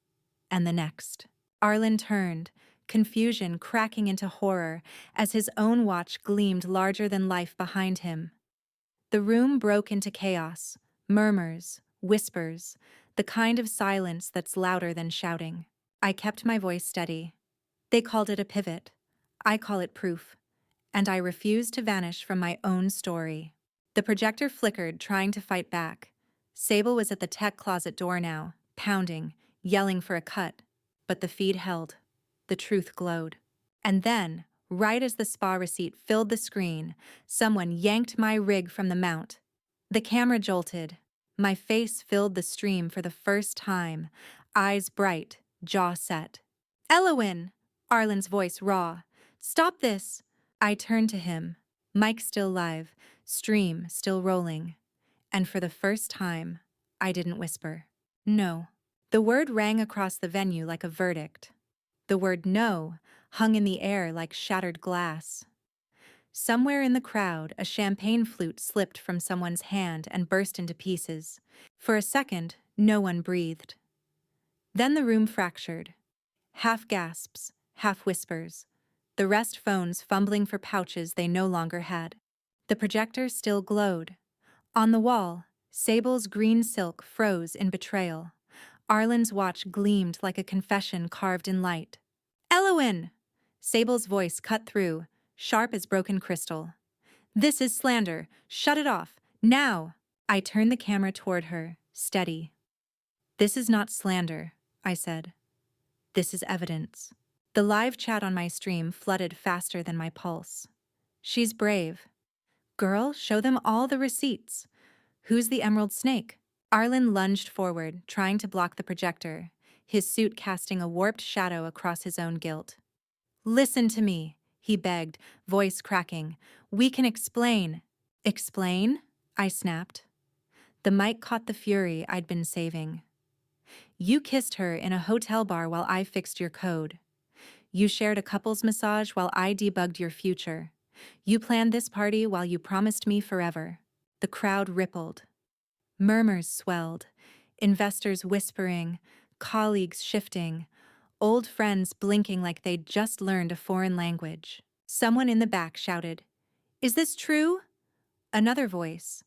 S1: and the next. Arlen turned, confusion cracking into horror as his own watch gleamed larger than life behind him. The room broke into chaos, murmurs, whispers, the kind of silence that's louder than shouting. I kept my voice steady. They called it a pivot. I call it proof. And I refused to vanish from my own story. The projector flickered, trying to fight back. Sable was at the tech closet door now, pounding, yelling for a cut. But the feed held. The truth glowed. And then, right as the spa receipt filled the screen, someone yanked my rig from the mount. The camera jolted. My face filled the stream for the first time, eyes bright, jaw set. "Elowen!" Arlen's voice raw. "Stop this!" I turned to him, mic still live, stream still rolling. And for the first time, I didn't whisper. No. The word rang across the venue like a verdict. The word no hung in the air like shattered glass. Somewhere in the crowd, a champagne flute slipped from someone's hand and burst into pieces. For a second, no one breathed. Then the room fractured. Half gasps, half whispers. The rest phones fumbling for pouches they no longer had. The projector still glowed. On the wall, Sable's green silk froze in betrayal. Arlen's watch gleamed like a confession carved in light. "Elowen!" Sable's voice cut through, sharp as broken crystal. "This is slander. Shut it off. Now!" I turned the camera toward her, steady. "This is not slander," I said. "This is evidence." The live chat on my stream flooded faster than my pulse. "She's brave." "Girl, show them all the receipts." "Who's the emerald snake?" Arlen lunged forward, trying to block the projector, his suit casting a warped shadow across his own guilt. "Listen to me," he begged, voice cracking. "We can explain." "Explain?" I snapped. The mic caught the fury I'd been saving. "You kissed her in a hotel bar while I fixed your code. You shared a couples massage while I debugged your future. You planned this party while you promised me forever." The crowd rippled. Murmurs swelled, investors whispering, colleagues shifting, old friends blinking like they'd just learned a foreign language. Someone in the back shouted, "Is this true?" Another voice,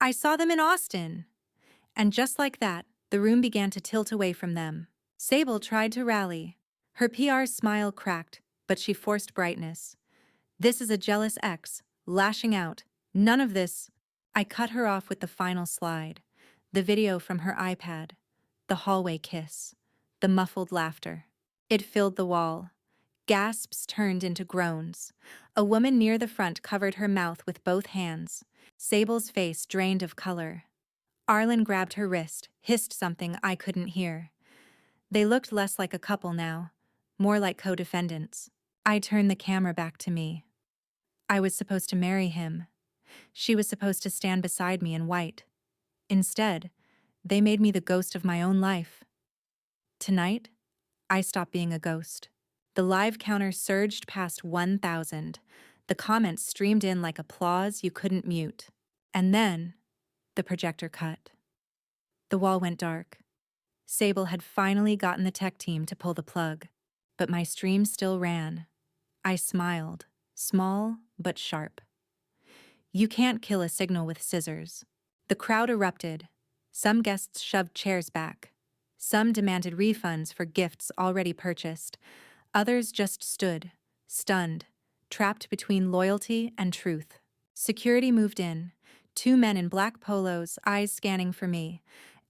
S1: "I saw them in Austin." And just like that, the room began to tilt away from them. Sable tried to rally. Her PR's smile cracked, but she forced brightness. "This is a jealous ex, lashing out. None of this." I cut her off with the final slide. The video from her iPad. The hallway kiss. The muffled laughter. It filled the wall. Gasps turned into groans. A woman near the front covered her mouth with both hands. Sable's face drained of color. Arlen grabbed her wrist, hissed something I couldn't hear. They looked less like a couple now, more like co-defendants. I turned the camera back to me. I was supposed to marry him. She was supposed to stand beside me in white. Instead, they made me the ghost of my own life. Tonight, I stopped being a ghost. The live counter surged past 1,000. The comments streamed in like applause you couldn't mute. And then, the projector cut. The wall went dark. Sable had finally gotten the tech team to pull the plug. But my stream still ran. I smiled, small but sharp. You can't kill a signal with scissors. The crowd erupted. Some guests shoved chairs back. Some demanded refunds for gifts already purchased. Others just stood, stunned, trapped between loyalty and truth. Security moved in. 2 men in black polos, eyes scanning for me.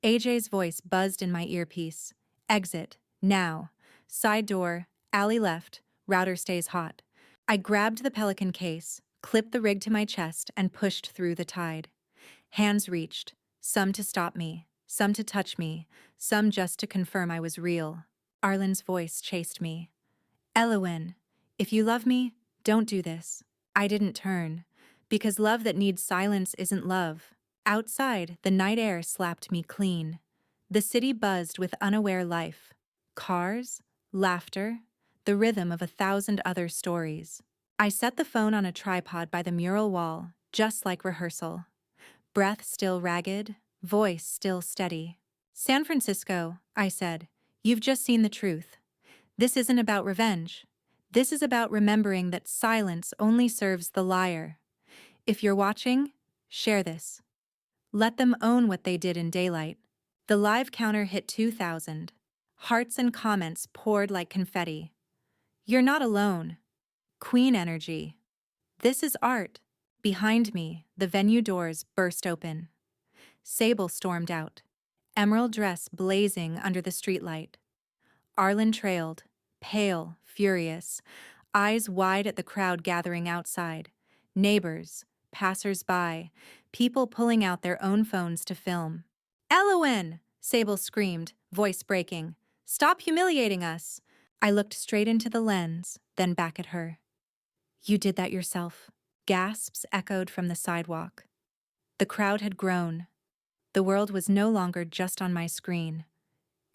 S1: AJ's voice buzzed in my earpiece. "Exit, now. Side door, alley left, router stays hot." I grabbed the Pelican case, clipped the rig to my chest, and pushed through the tide. Hands reached, some to stop me, some to touch me, some just to confirm I was real. Arlen's voice chased me. "Elowen, if you love me, don't do this." I didn't turn, because love that needs silence isn't love. Outside, the night air slapped me clean. The city buzzed with unaware life. Cars, laughter, the rhythm of 1,000 other stories. I set the phone on a tripod by the mural wall, just like rehearsal. Breath still ragged, voice still steady. "San Francisco," I said, "you've just seen the truth. This isn't about revenge. This is about remembering that silence only serves the liar. If you're watching, share this. Let them own what they did in daylight. The live counter hit 2,000. Hearts and comments poured like confetti. You're not alone. Queen energy. This is art. Behind me, the venue doors burst open. Sable stormed out, emerald dress blazing under the streetlight. Arlen trailed, pale, furious, eyes wide at the crowd gathering outside. Neighbors, passers-by, people pulling out their own phones to film. "Elowen!" Sable screamed, voice breaking. "Stop humiliating us!" I looked straight into the lens, then back at her. "You did that yourself." Gasps echoed from the sidewalk. The crowd had grown. The world was no longer just on my screen.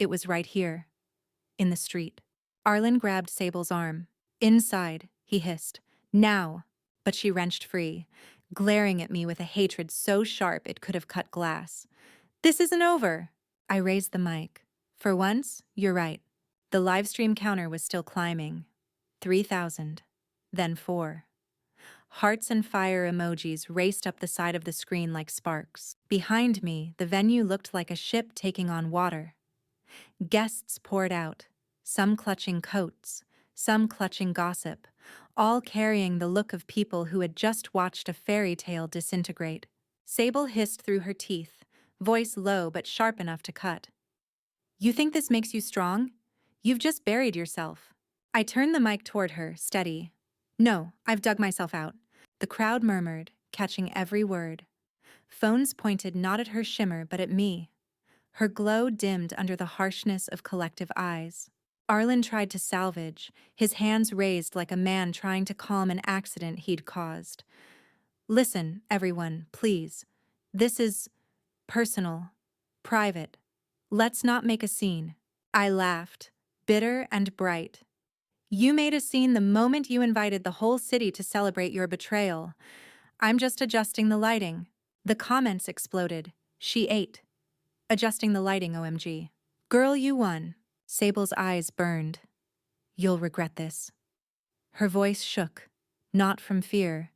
S1: It was right here, in the street. Arlen grabbed Sable's arm. "Inside," he hissed. "Now!" But she wrenched free, glaring at me with a hatred so sharp it could have cut glass. "This isn't over." I raised the mic. "For once, you're right." The livestream counter was still climbing. 3,000. Then 4. Hearts and fire emojis raced up the side of the screen like sparks. Behind me, the venue looked like a ship taking on water. Guests poured out, some clutching coats, some clutching gossip, all carrying the look of people who had just watched a fairy tale disintegrate. Sable hissed through her teeth, voice low but sharp enough to cut. "You think this makes you strong? You've just buried yourself." I turned the mic toward her, steady. "No, I've dug myself out." The crowd murmured, catching every word. Phones pointed not at her shimmer but at me. Her glow dimmed under the harshness of collective eyes. Arlen tried to salvage, his hands raised like a man trying to calm an accident he'd caused. "Listen, everyone, please. This is personal, private. Let's not make a scene." I laughed, bitter and bright. "You made a scene the moment you invited the whole city to celebrate your betrayal. I'm just adjusting the lighting." The comments exploded. "She ate." "Adjusting the lighting, OMG." "Girl, you won." Sable's eyes burned. "You'll regret this." Her voice shook, not from fear,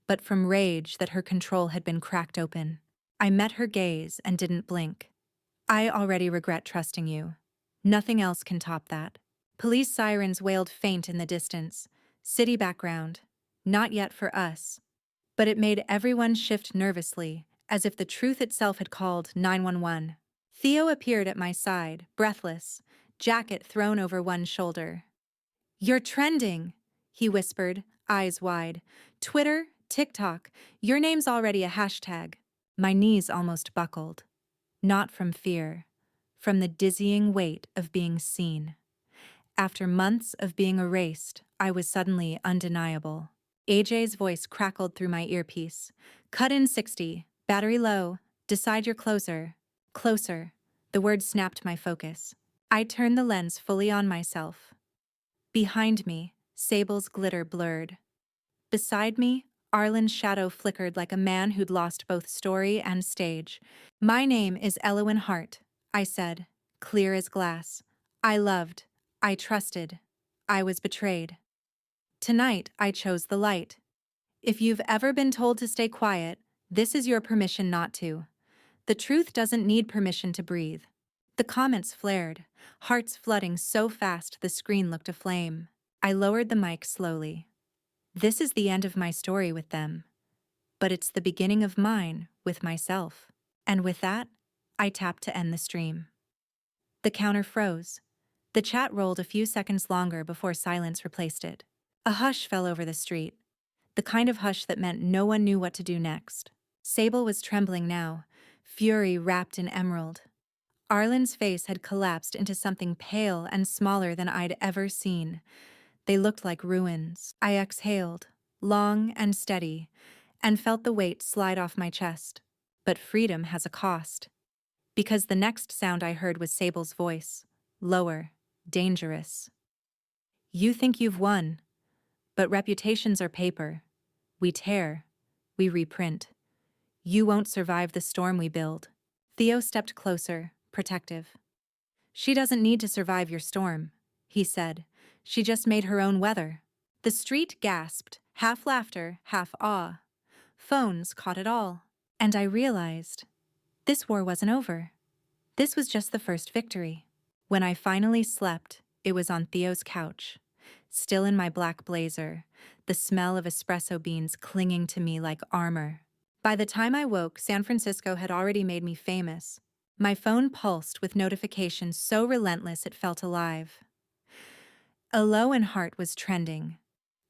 S1: but from rage that her control had been cracked open. I met her gaze and didn't blink. "I already regret trusting you. Nothing else can top that." Police sirens wailed faint in the distance. City background. Not yet for us. But it made everyone shift nervously, as if the truth itself had called 911. Theo appeared at my side, breathless, jacket thrown over one shoulder. "You're trending," he whispered, eyes wide. "Twitter, TikTok, your name's already a hashtag." My knees almost buckled. Not from fear, from the dizzying weight of being seen. After months of being erased, I was suddenly undeniable. AJ's voice crackled through my earpiece. "Cut in 60, battery low, decide you're closer." Closer. The word snapped my focus. I turned the lens fully on myself. Behind me, Sable's glitter blurred. Beside me, Arlen's shadow flickered like a man who'd lost both story and stage. "My name is Elowen Hart," I said, clear as glass. "I loved. I trusted. I was betrayed. Tonight, I chose the light. If you've ever been told to stay quiet, this is your permission not to. The truth doesn't need permission to breathe." The comments flared, hearts flooding so fast the screen looked aflame. I lowered the mic slowly. This is the end of my story with them. But it's the beginning of mine with myself. And with that, I tapped to end the stream. The counter froze. The chat rolled a few seconds longer before silence replaced it. A hush fell over the street, the kind of hush that meant no one knew what to do next. Sable was trembling now, fury wrapped in emerald. Arlen's face had collapsed into something pale and smaller than I'd ever seen. They looked like ruins. I exhaled, long and steady, and felt the weight slide off my chest. But freedom has a cost. Because the next sound I heard was Sable's voice, lower, dangerous. "You think you've won, but reputations are paper. We tear, we reprint. You won't survive the storm we build." Theo stepped closer, protective. "She doesn't need to survive your storm," he said. "She just made her own weather." The street gasped, half laughter, half awe. Phones caught it all. And I realized this war wasn't over. This was just the first victory. When I finally slept, it was on Theo's couch, still in my black blazer, the smell of espresso beans clinging to me like armor. By the time I woke, San Francisco had already made me famous. My phone pulsed with notifications so relentless it felt alive. Elowen Hart was trending.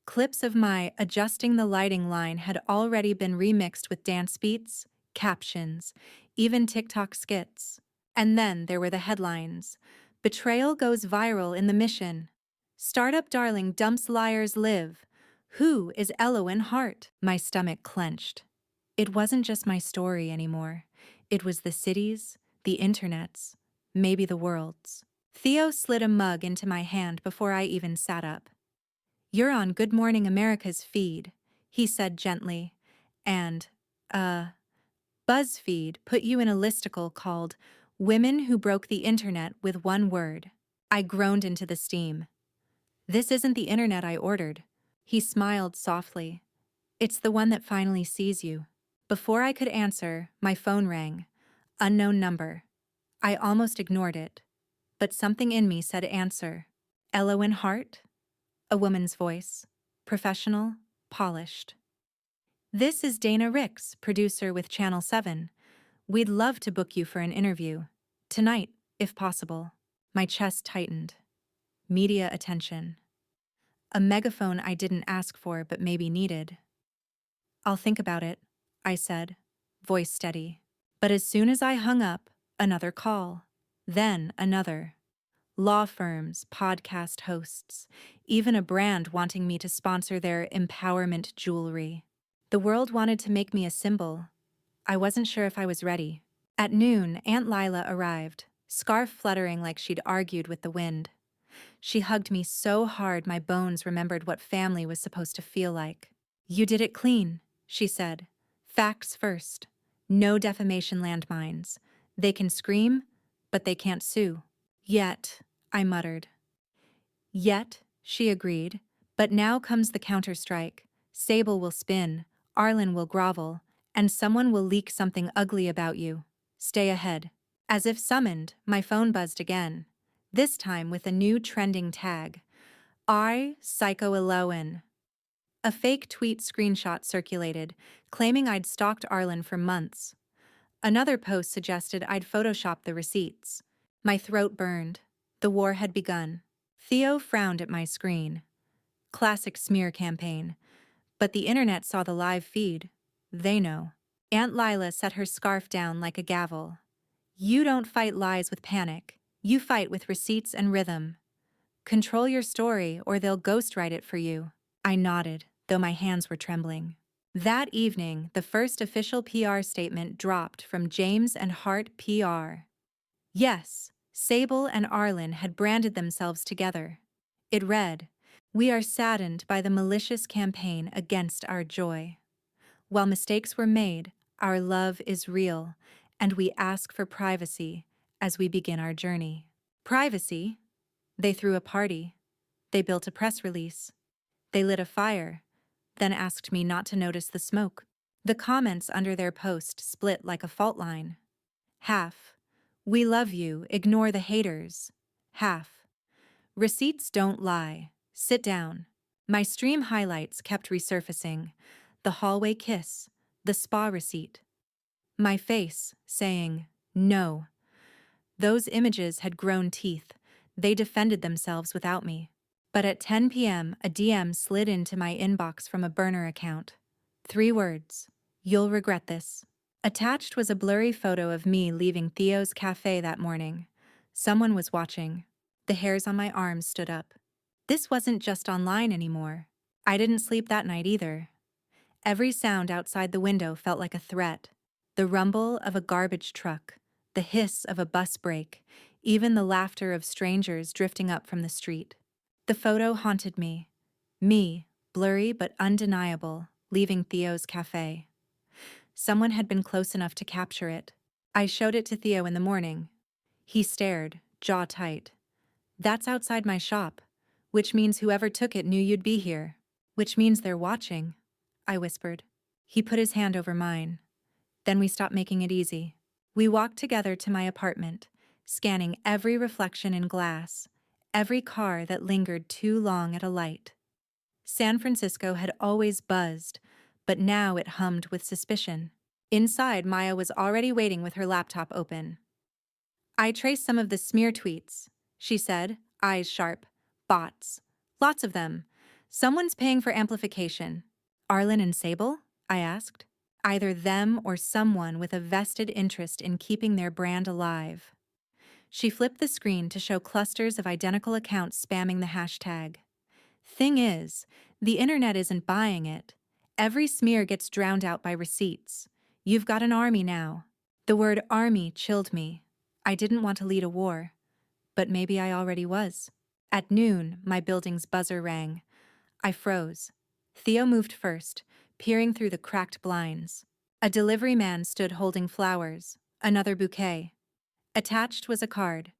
S1: Clips of my adjusting the lighting line had already been remixed with dance beats, captions, even TikTok skits. And then there were the headlines. Betrayal goes viral in the mission. Startup darling dumps liars live. Who is Elowen Hart? My stomach clenched. It wasn't just my story anymore. It was the city's, the internet's, maybe the world's. Theo slid a mug into my hand before I even sat up. "You're on Good Morning America's feed," he said gently, and, BuzzFeed put you in a listicle called Women Who Broke the Internet with One Word. I groaned into the steam. "This isn't the internet I ordered." He smiled softly. "It's the one that finally sees you." Before I could answer, my phone rang. Unknown number. I almost ignored it, but something in me said answer. Elowen Hart? A woman's voice. Professional, polished. "This is Dana Ricks, producer with Channel 7. We'd love to book you for an interview. Tonight, if possible." My chest tightened. Media attention. A megaphone I didn't ask for but maybe needed. "I'll think about it," I said, voice steady. But as soon as I hung up, another call. Then another. Law firms, podcast hosts, even a brand wanting me to sponsor their empowerment jewelry. The world wanted to make me a symbol. I wasn't sure if I was ready. At noon, Aunt Lila arrived, scarf fluttering like she'd argued with the wind. She hugged me so hard my bones remembered what family was supposed to feel like. "You did it clean," she said. "Facts first. No defamation landmines. They can scream, but they can't sue." "Yet," I muttered. "Yet," she agreed, "but now comes the counterstrike. Sable will spin, Arlen will grovel, and someone will leak something ugly about you. Stay ahead." As if summoned, my phone buzzed again, this time with a new trending tag. Psycho Elowen. A fake tweet screenshot circulated, claiming I'd stalked Arlen for months. Another post suggested I'd photoshopped the receipts. My throat burned. The war had begun. Theo frowned at my screen. Classic smear campaign. But the internet saw the live feed. They know. Aunt Lila set her scarf down like a gavel. "You don't fight lies with panic. You fight with receipts and rhythm. Control your story or they'll ghostwrite it for you." I nodded, though my hands were trembling. That evening, the first official PR statement dropped from James and Hart PR. Yes, Sable and Arlen had branded themselves together. It read, "We are saddened by the malicious campaign against our joy. While mistakes were made, our love is real, and we ask for privacy as we begin our journey." Privacy? They threw a party. They built a press release. They lit a fire, then asked me not to notice the smoke. The comments under their post split like a fault line. Half, "We love you, ignore the haters." Half, "Receipts don't lie. Sit down." My stream highlights kept resurfacing. The hallway kiss, the spa receipt. My face, saying, "No." Those images had grown teeth. They defended themselves without me. But at 10 p.m., a DM slid into my inbox from a burner account. 3 words, "You'll regret this." Attached was a blurry photo of me leaving Theo's cafe that morning. Someone was watching. The hairs on my arms stood up. This wasn't just online anymore. I didn't sleep that night either. Every sound outside the window felt like a threat. The rumble of a garbage truck, the hiss of a bus brake, even the laughter of strangers drifting up from the street. The photo haunted me. Me, blurry but undeniable, leaving Theo's cafe. Someone had been close enough to capture it. I showed it to Theo in the morning. He stared, jaw tight. "That's outside my shop, which means whoever took it knew you'd be here." Which means they're watching, I whispered. He put his hand over mine. Then we stopped making it easy. We walked together to my apartment, scanning every reflection in glass, every car that lingered too long at a light. San Francisco had always buzzed, but now it hummed with suspicion. Inside, Maya was already waiting with her laptop open. I traced some of the smear tweets, she said, eyes sharp. Bots. Lots of them. Someone's paying for amplification. Arlen and Sable? I asked. Either them or someone with a vested interest in keeping their brand alive. She flipped the screen to show clusters of identical accounts spamming the hashtag. Thing is, the internet isn't buying it. Every smear gets drowned out by receipts. You've got an army now. The word army chilled me. I didn't want to lead a war, but maybe I already was. At noon, my building's buzzer rang. I froze. Theo moved first, peering through the cracked blinds. A delivery man stood holding flowers, another bouquet. Attached was a card.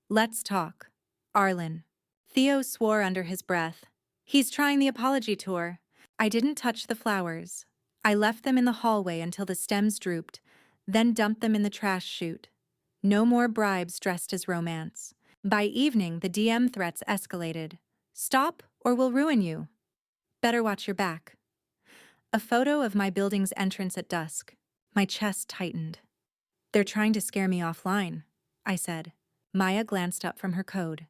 S1: Let's talk. Arlen. Theo swore under his breath. He's trying the apology tour. I didn't touch the flowers. I left them in the hallway until the stems drooped, then dumped them in the trash chute. No more bribes dressed as romance. By evening, the DM threats escalated. Stop or we'll ruin you. Better watch your back. A photo of my building's entrance at dusk. My chest tightened. They're trying to scare me offline, I said. Maya glanced up from her code.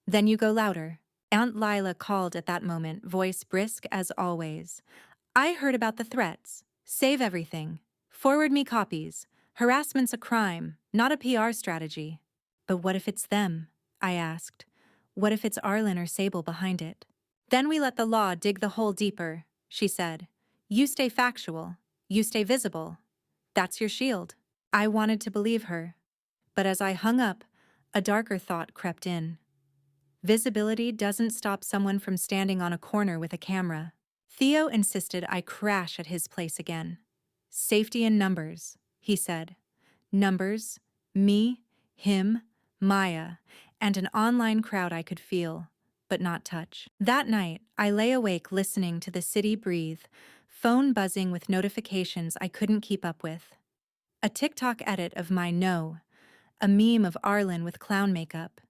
S1: Then you go louder. Aunt Lila called at that moment, voice brisk as always. I heard about the threats. Save everything. Forward me copies. Harassment's a crime, not a PR strategy. But what if it's them? I asked. What if it's Arlen or Sable behind it? Then we let the law dig the hole deeper, she said. You stay factual. You stay visible. That's your shield. I wanted to believe her. But as I hung up, a darker thought crept in. Visibility doesn't stop someone from standing on a corner with a camera. Theo insisted I crash at his place again. Safety in numbers, he said. Numbers, me, him, Maya, and an online crowd I could feel, but not touch. That night, I lay awake listening to the city breathe, phone buzzing with notifications I couldn't keep up with. A TikTok edit of my no, a meme of Arlen with clown makeup,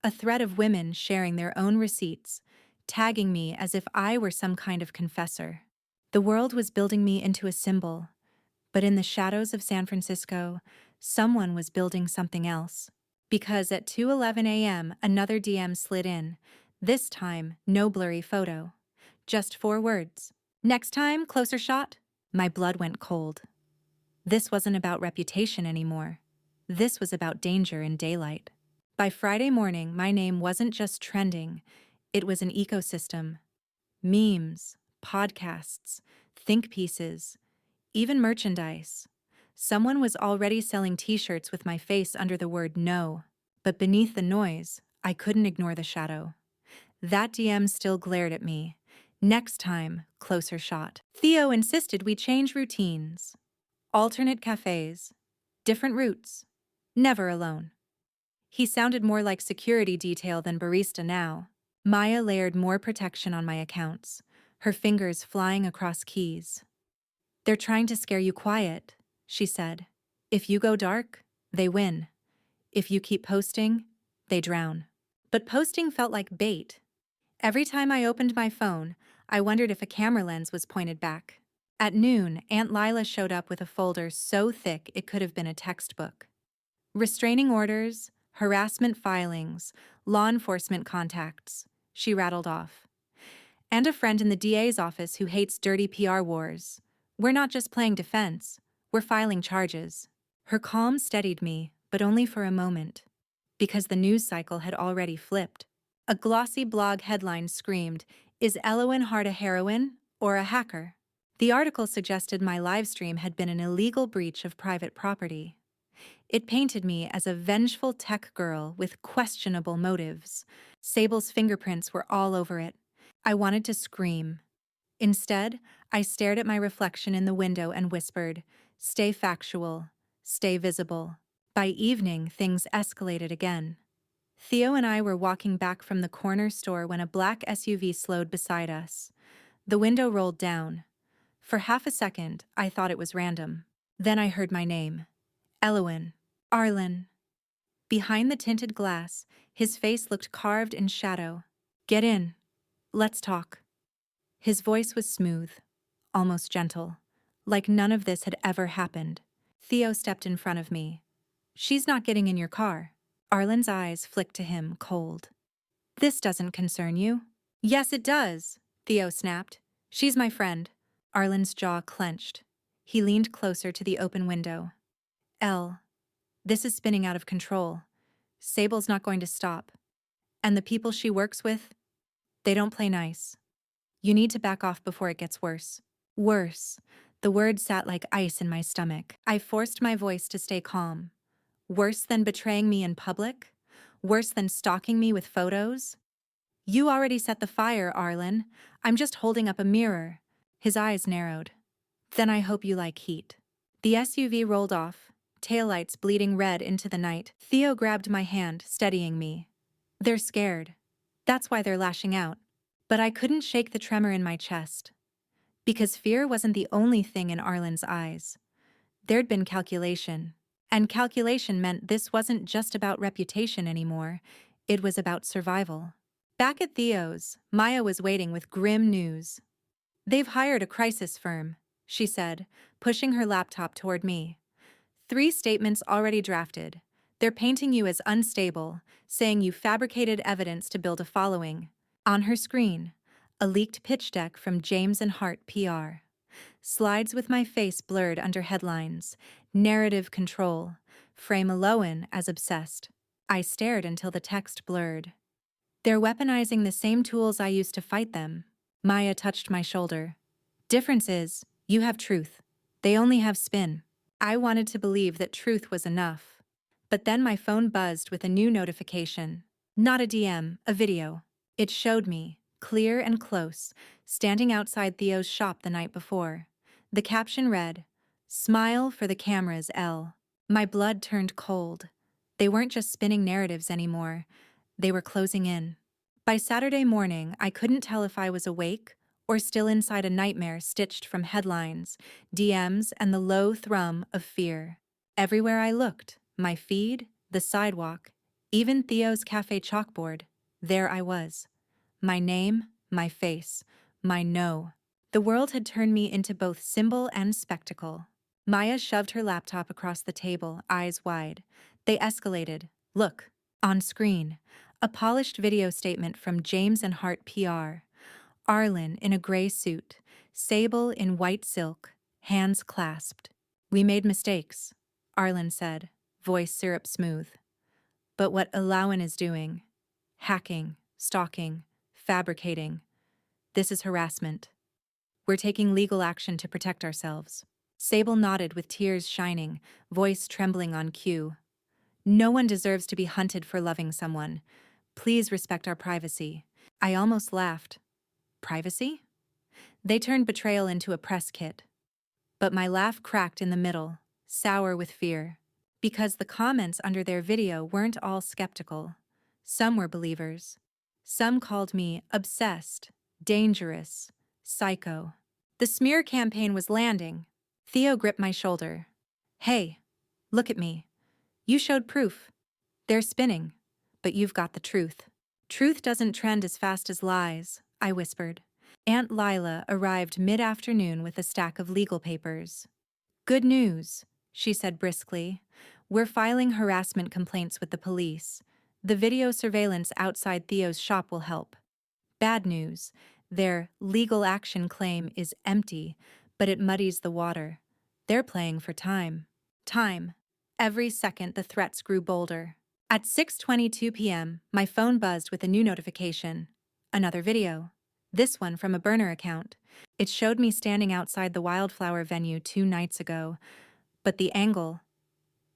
S1: a thread of women sharing their own receipts, tagging me as if I were some kind of confessor. The world was building me into a symbol, but in the shadows of San Francisco, someone was building something else. Because at 2:11 a.m., another DM slid in, this time no blurry photo. Just 4 words. Next time, closer shot? My blood went cold. This wasn't about reputation anymore. This was about danger in daylight. By Friday morning, my name wasn't just trending, it was an ecosystem. Memes, podcasts, think pieces, even merchandise. Someone was already selling t-shirts with my face under the word no. But beneath the noise, I couldn't ignore the shadow. That DM still glared at me. Next time, closer shot. Theo insisted we change routines. Alternate cafes. Different routes. Never alone. He sounded more like security detail than barista now. Maya layered more protection on my accounts, her fingers flying across keys. They're trying to scare you quiet, she said. If you go dark, they win. If you keep posting, they drown. But posting felt like bait. Every time I opened my phone, I wondered if a camera lens was pointed back. At noon, Aunt Lila showed up with a folder so thick it could have been a textbook. Restraining orders, harassment filings, law enforcement contacts, she rattled off. And a friend in the DA's office who hates dirty PR wars. We're not just playing defense, we're filing charges. Her calm steadied me, but only for a moment, because the news cycle had already flipped. A glossy blog headline screamed, "Is Elowen Hart a heroine or a hacker?" The article suggested my livestream had been an illegal breach of private property. It painted me as a vengeful tech girl with questionable motives. Sable's fingerprints were all over it. I wanted to scream. Instead, I stared at my reflection in the window and whispered, "Stay factual, stay visible." By evening, things escalated again. Theo and I were walking back from the corner store when a black SUV slowed beside us. The window rolled down. For half a second, I thought it was random. Then I heard my name. Elowen. Arlen. Behind the tinted glass, his face looked carved in shadow. Get in. Let's talk. His voice was smooth, almost gentle, like none of this had ever happened. Theo stepped in front of me. She's not getting in your car. Arlen's eyes flicked to him, cold. This doesn't concern you. Yes, it does, Theo snapped. She's my friend. Arlen's jaw clenched. He leaned closer to the open window. This is spinning out of control. Sable's not going to stop. And the people she works with, they don't play nice. You need to back off before it gets worse. Worse. The word sat like ice in my stomach. I forced my voice to stay calm. Worse than betraying me in public? Worse than stalking me with photos? You already set the fire, Arlen. I'm just holding up a mirror. His eyes narrowed. Then I hope you like heat. The SUV rolled off, taillights bleeding red into the night. Theo grabbed my hand, steadying me. They're scared. That's why they're lashing out. But I couldn't shake the tremor in my chest. Because fear wasn't the only thing in Arlen's eyes. There'd been calculation. And calculation meant this wasn't just about reputation anymore. It was about survival. Back at Theo's, Maya was waiting with grim news. They've hired a crisis firm, she said, pushing her laptop toward me. 3 statements already drafted. They're painting you as unstable, saying you fabricated evidence to build a following. On her screen, a leaked pitch deck from James and Hart PR. Slides with my face blurred under headlines. Narrative control. Frame Elowen as obsessed. I stared until the text blurred. They're weaponizing the same tools I used to fight them. Maya touched my shoulder. Difference is, you have truth. They only have spin. I wanted to believe that truth was enough. But then my phone buzzed with a new notification. Not a DM, a video. It showed me, clear and close, standing outside Theo's shop the night before. The caption read, "Smile for the cameras, L." My blood turned cold. They weren't just spinning narratives anymore. They were closing in. By Saturday morning, I couldn't tell if I was awake or still inside a nightmare stitched from headlines, DMs, and the low thrum of fear. Everywhere I looked, my feed, the sidewalk, even Theo's cafe chalkboard, there I was. My name, my face, my no. The world had turned me into both symbol and spectacle. Maya shoved her laptop across the table, eyes wide. They escalated. Look, on screen, a polished video statement from James and Hart PR. Arlen in a gray suit, Sable in white silk, hands clasped. We made mistakes, Arlen said, voice syrup smooth. But what Elowen is doing, hacking, stalking, fabricating, this is harassment. We're taking legal action to protect ourselves. Sable nodded with tears shining, voice trembling on cue. No one deserves to be hunted for loving someone. Please respect our privacy. I almost laughed. Privacy? They turned betrayal into a press kit. But my laugh cracked in the middle, sour with fear. Because the comments under their video weren't all skeptical. Some were believers. Some called me obsessed, dangerous, psycho. The smear campaign was landing. Theo gripped my shoulder. Hey, look at me. You showed proof. They're spinning, but you've got the truth. Truth doesn't trend as fast as lies, I whispered. Aunt Lila arrived mid-afternoon with a stack of legal papers. Good news, she said briskly. We're filing harassment complaints with the police. The video surveillance outside Theo's shop will help. Bad news, their legal action claim is empty, but it muddies the water. They're playing for time. Time. Every second the threats grew bolder. At 6:22 p.m., my phone buzzed with a new notification. Another video. This one from a burner account. It showed me standing outside the wildflower venue 2 nights ago. But the angle,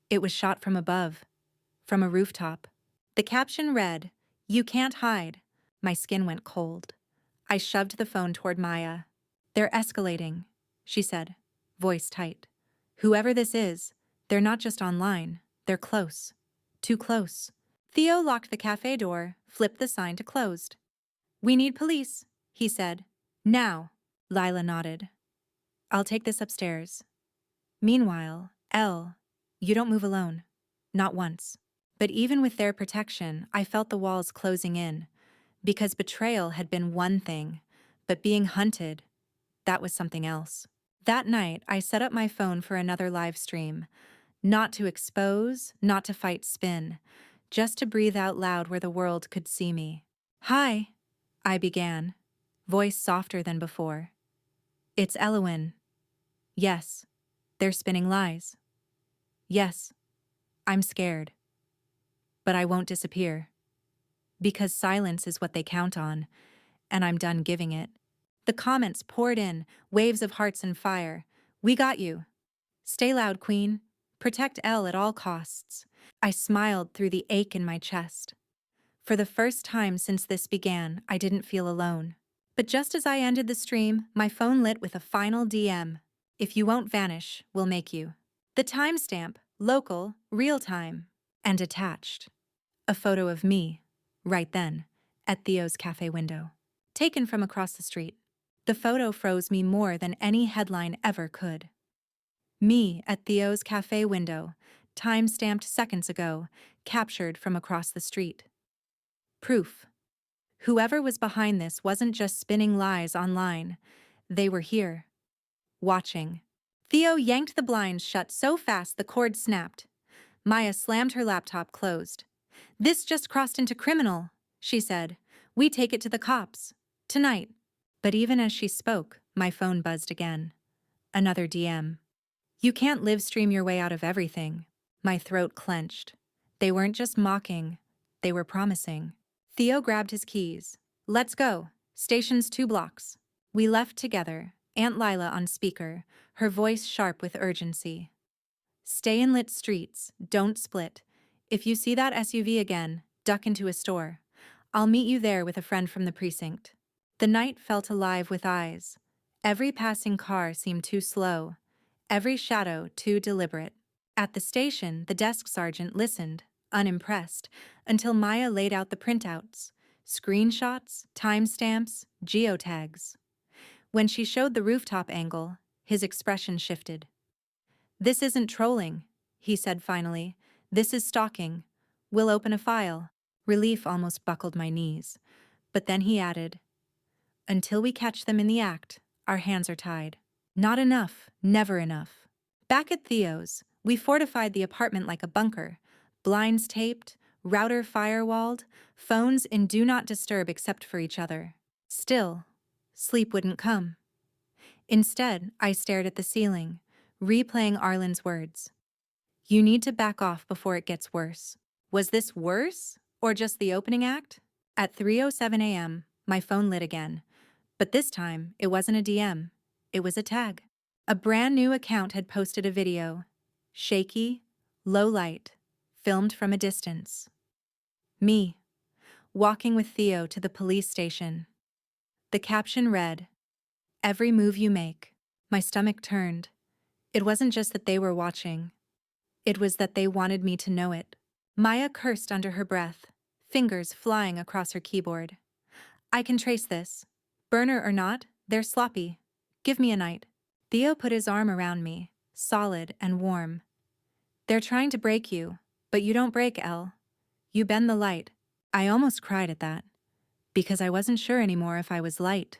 S1: it was shot from above, from a rooftop. The caption read, "You can't hide." My skin went cold. I shoved the phone toward Maya. They're escalating, she said, voice tight. Whoever this is, they're not just online, they're close. Too close. Theo locked the cafe door, flipped the sign to closed. We need police, he said. Now. Lila nodded. I'll take this upstairs. Meanwhile, Elle, you don't move alone. Not once. But even with their protection, I felt the walls closing in, because betrayal had been one thing, but being hunted, that was something else. That night, I set up my phone for another live stream, not to expose, not to fight spin, just to breathe out loud where the world could see me. Hi, I began, voice softer than before. It's Elowen. Yes, they're spinning lies. Yes, I'm scared. But I won't disappear. Because silence is what they count on, and I'm done giving it. The comments poured in, waves of hearts and fire. We got you. Stay loud, Queen. Protect Elle at all costs. I smiled through the ache in my chest. For the first time since this began, I didn't feel alone. But just as I ended the stream, my phone lit with a final DM. If you won't vanish, we'll make you. The timestamp, local, real time, and attached. A photo of me, right then, at Theo's cafe window. Taken from across the street. The photo froze me more than any headline ever could. Me at Theo's cafe window, time-stamped seconds ago, captured from across the street. Proof. Whoever was behind this wasn't just spinning lies online. They were here. Watching. Theo yanked the blinds shut so fast the cord snapped. Maya slammed her laptop closed. This just crossed into criminal, she said. We take it to the cops. Tonight. But even as she spoke, my phone buzzed again. Another DM. You can't live stream your way out of everything. My throat clenched. They weren't just mocking. They were promising. Theo grabbed his keys. Let's go. Station's 2 blocks. We left together, Aunt Lila on speaker, her voice sharp with urgency. Stay in lit streets. Don't split. If you see that SUV again, duck into a store. I'll meet you there with a friend from the precinct. The night felt alive with eyes. Every passing car seemed too slow. Every shadow too deliberate. At the station, the desk sergeant listened, unimpressed, until Maya laid out the printouts. Screenshots, timestamps, geotags. When she showed the rooftop angle, his expression shifted. This isn't trolling, he said finally. This is stalking. We'll open a file. Relief almost buckled my knees. But then he added, until we catch them in the act, our hands are tied. Not enough, never enough. Back at Theo's, we fortified the apartment like a bunker. Blinds taped, router firewalled, phones in do not disturb except for each other. Still, sleep wouldn't come. Instead, I stared at the ceiling, replaying Arlen's words. You need to back off before it gets worse. Was this worse, or just the opening act? At 3:07 a.m., my phone lit again. But this time, it wasn't a DM. It was a tag. A brand new account had posted a video. Shaky, low light, filmed from a distance. Me, walking with Theo to the police station. The caption read, every move you make. My stomach turned. It wasn't just that they were watching. It was that they wanted me to know it. Maya cursed under her breath, fingers flying across her keyboard. I can trace this. Burner or not, they're sloppy. Give me a night. Theo put his arm around me, solid and warm. They're trying to break you, but you don't break, Elle. You bend the light. I almost cried at that, because I wasn't sure anymore if I was light,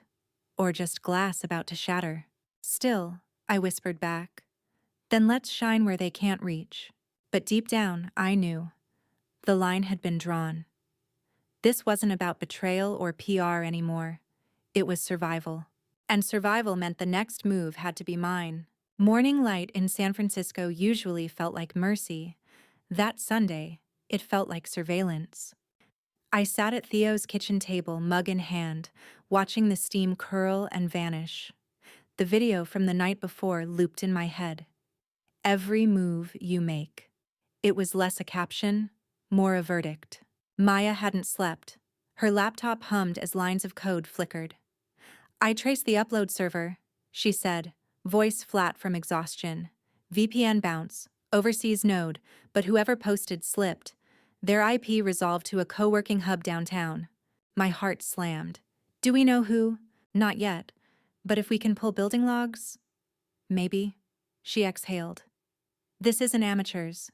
S1: or just glass about to shatter. Still, I whispered back, then let's shine where they can't reach. But deep down, I knew. The line had been drawn. This wasn't about betrayal or PR anymore. It was survival. And survival meant the next move had to be mine. Morning light in San Francisco usually felt like mercy. That Sunday, it felt like surveillance. I sat at Theo's kitchen table, mug in hand, watching the steam curl and vanish. The video from the night before looped in my head. Every move you make. It was less a caption, more a verdict. Maya hadn't slept. Her laptop hummed as lines of code flickered. I traced the upload server, she said, voice flat from exhaustion. VPN bounce, overseas node, but whoever posted slipped. Their IP resolved to a co-working hub downtown. My heart slammed. Do we know who? Not yet. But if we can pull building logs, maybe. She exhaled. This isn't amateurs.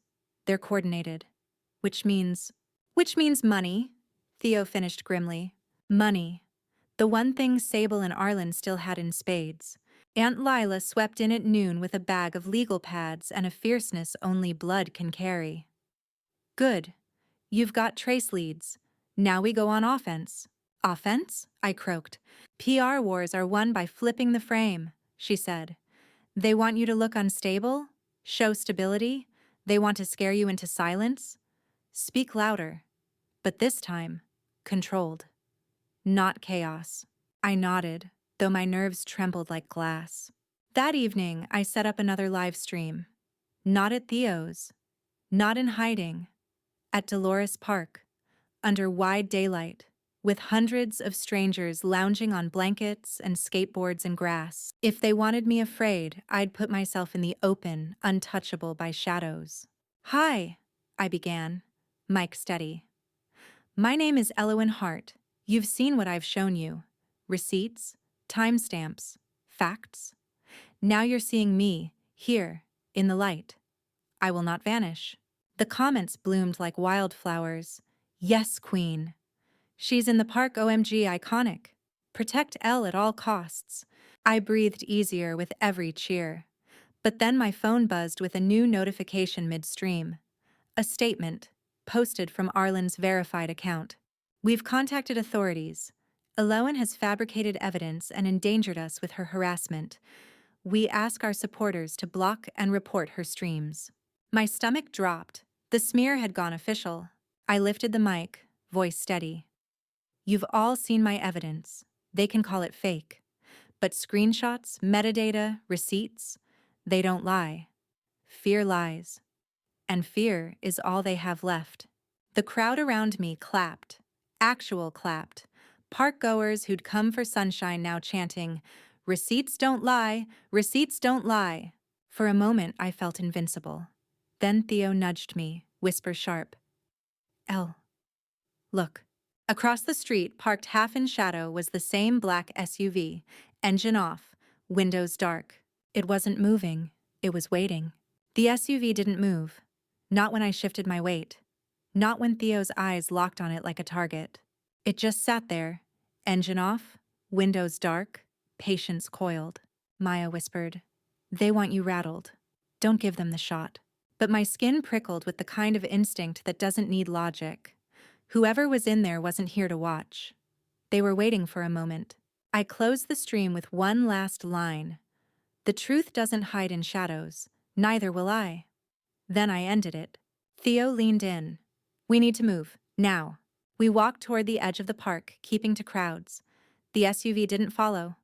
S1: They're coordinated. Which means money, Theo finished grimly. Money. The one thing Sable and Arlen still had in spades. Aunt Lila swept in at noon with a bag of legal pads and a fierceness only blood can carry. Good. You've got trace leads. Now we go on offense. Offense? I croaked. PR wars are won by flipping the frame, she said. They want you to look unstable, show stability, they want to scare you into silence. Speak louder. But this time, controlled. Not chaos. I nodded, though my nerves trembled like glass. That evening, I set up another live stream. Not at Theo's. Not in hiding. At Dolores Park. Under wide daylight, with hundreds of strangers lounging on blankets and skateboards and grass. If they wanted me afraid, I'd put myself in the open, untouchable by shadows. Hi, I began, mic steady. My name is Elowen Hart. You've seen what I've shown you. Receipts, timestamps, facts. Now you're seeing me, here, in the light. I will not vanish. The comments bloomed like wildflowers. Yes, Queen. She's in the park, OMG, iconic. Protect Elle at all costs. I breathed easier with every cheer. But then my phone buzzed with a new notification midstream. A statement, posted from Arlen's verified account. We've contacted authorities. Elowen has fabricated evidence and endangered us with her harassment. We ask our supporters to block and report her streams. My stomach dropped. The smear had gone official. I lifted the mic, voice steady. You've all seen my evidence. They can call it fake. But screenshots, metadata, receipts, they don't lie. Fear lies. And fear is all they have left. The crowd around me clapped. Actual clapped. Park-goers who'd come for sunshine now chanting, "Receipts don't lie, receipts don't lie." For a moment I felt invincible. Then Theo nudged me, whisper sharp. Elle. Look. Across the street, parked half in shadow, was the same black SUV, engine off, windows dark. It wasn't moving, it was waiting. The SUV didn't move. Not when I shifted my weight. Not when Theo's eyes locked on it like a target. It just sat there, engine off, windows dark, patience coiled. Maya whispered, "They want you rattled. Don't give them the shot." But my skin prickled with the kind of instinct that doesn't need logic. Whoever was in there wasn't here to watch. They were waiting for a moment. I closed the stream with one last line. The truth doesn't hide in shadows, neither will I. Then I ended it. Theo leaned in. We need to move, now. We walked toward the edge of the park, keeping to crowds. The SUV didn't follow.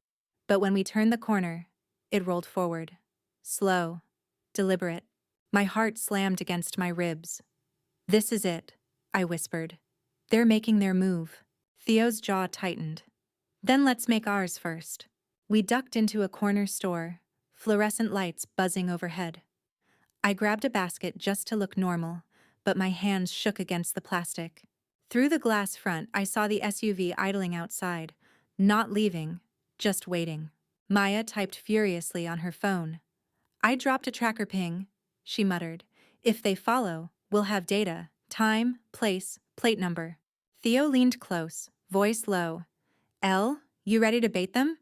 S1: But when we turned the corner, it rolled forward. Slow, deliberate. My heart slammed against my ribs. This is it, I whispered. They're making their move. Theo's jaw tightened. Then let's make ours first. We ducked into a corner store, fluorescent lights buzzing overhead. I grabbed a basket just to look normal, but my hands shook against the plastic. Through the glass front, I saw the SUV idling outside, not leaving, just waiting. Maya typed furiously on her phone. I dropped a tracker ping, she muttered. If they follow, we'll have data, time, place, plate number. Theo leaned close, voice low. Elle, you ready to bait them?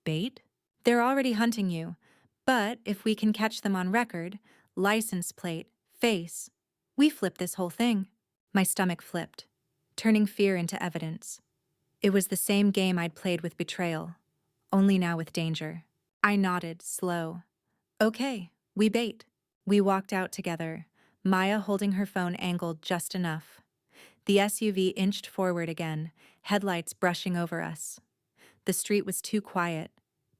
S1: Bait? They're already hunting you. But if we can catch them on record, license plate, face, we flip this whole thing. My stomach flipped, turning fear into evidence. It was the same game I'd played with betrayal, only now with danger. I nodded, slow. Okay, we bait. We walked out together, Maya holding her phone angled just enough. The SUV inched forward again, headlights brushing over us. The street was too quiet,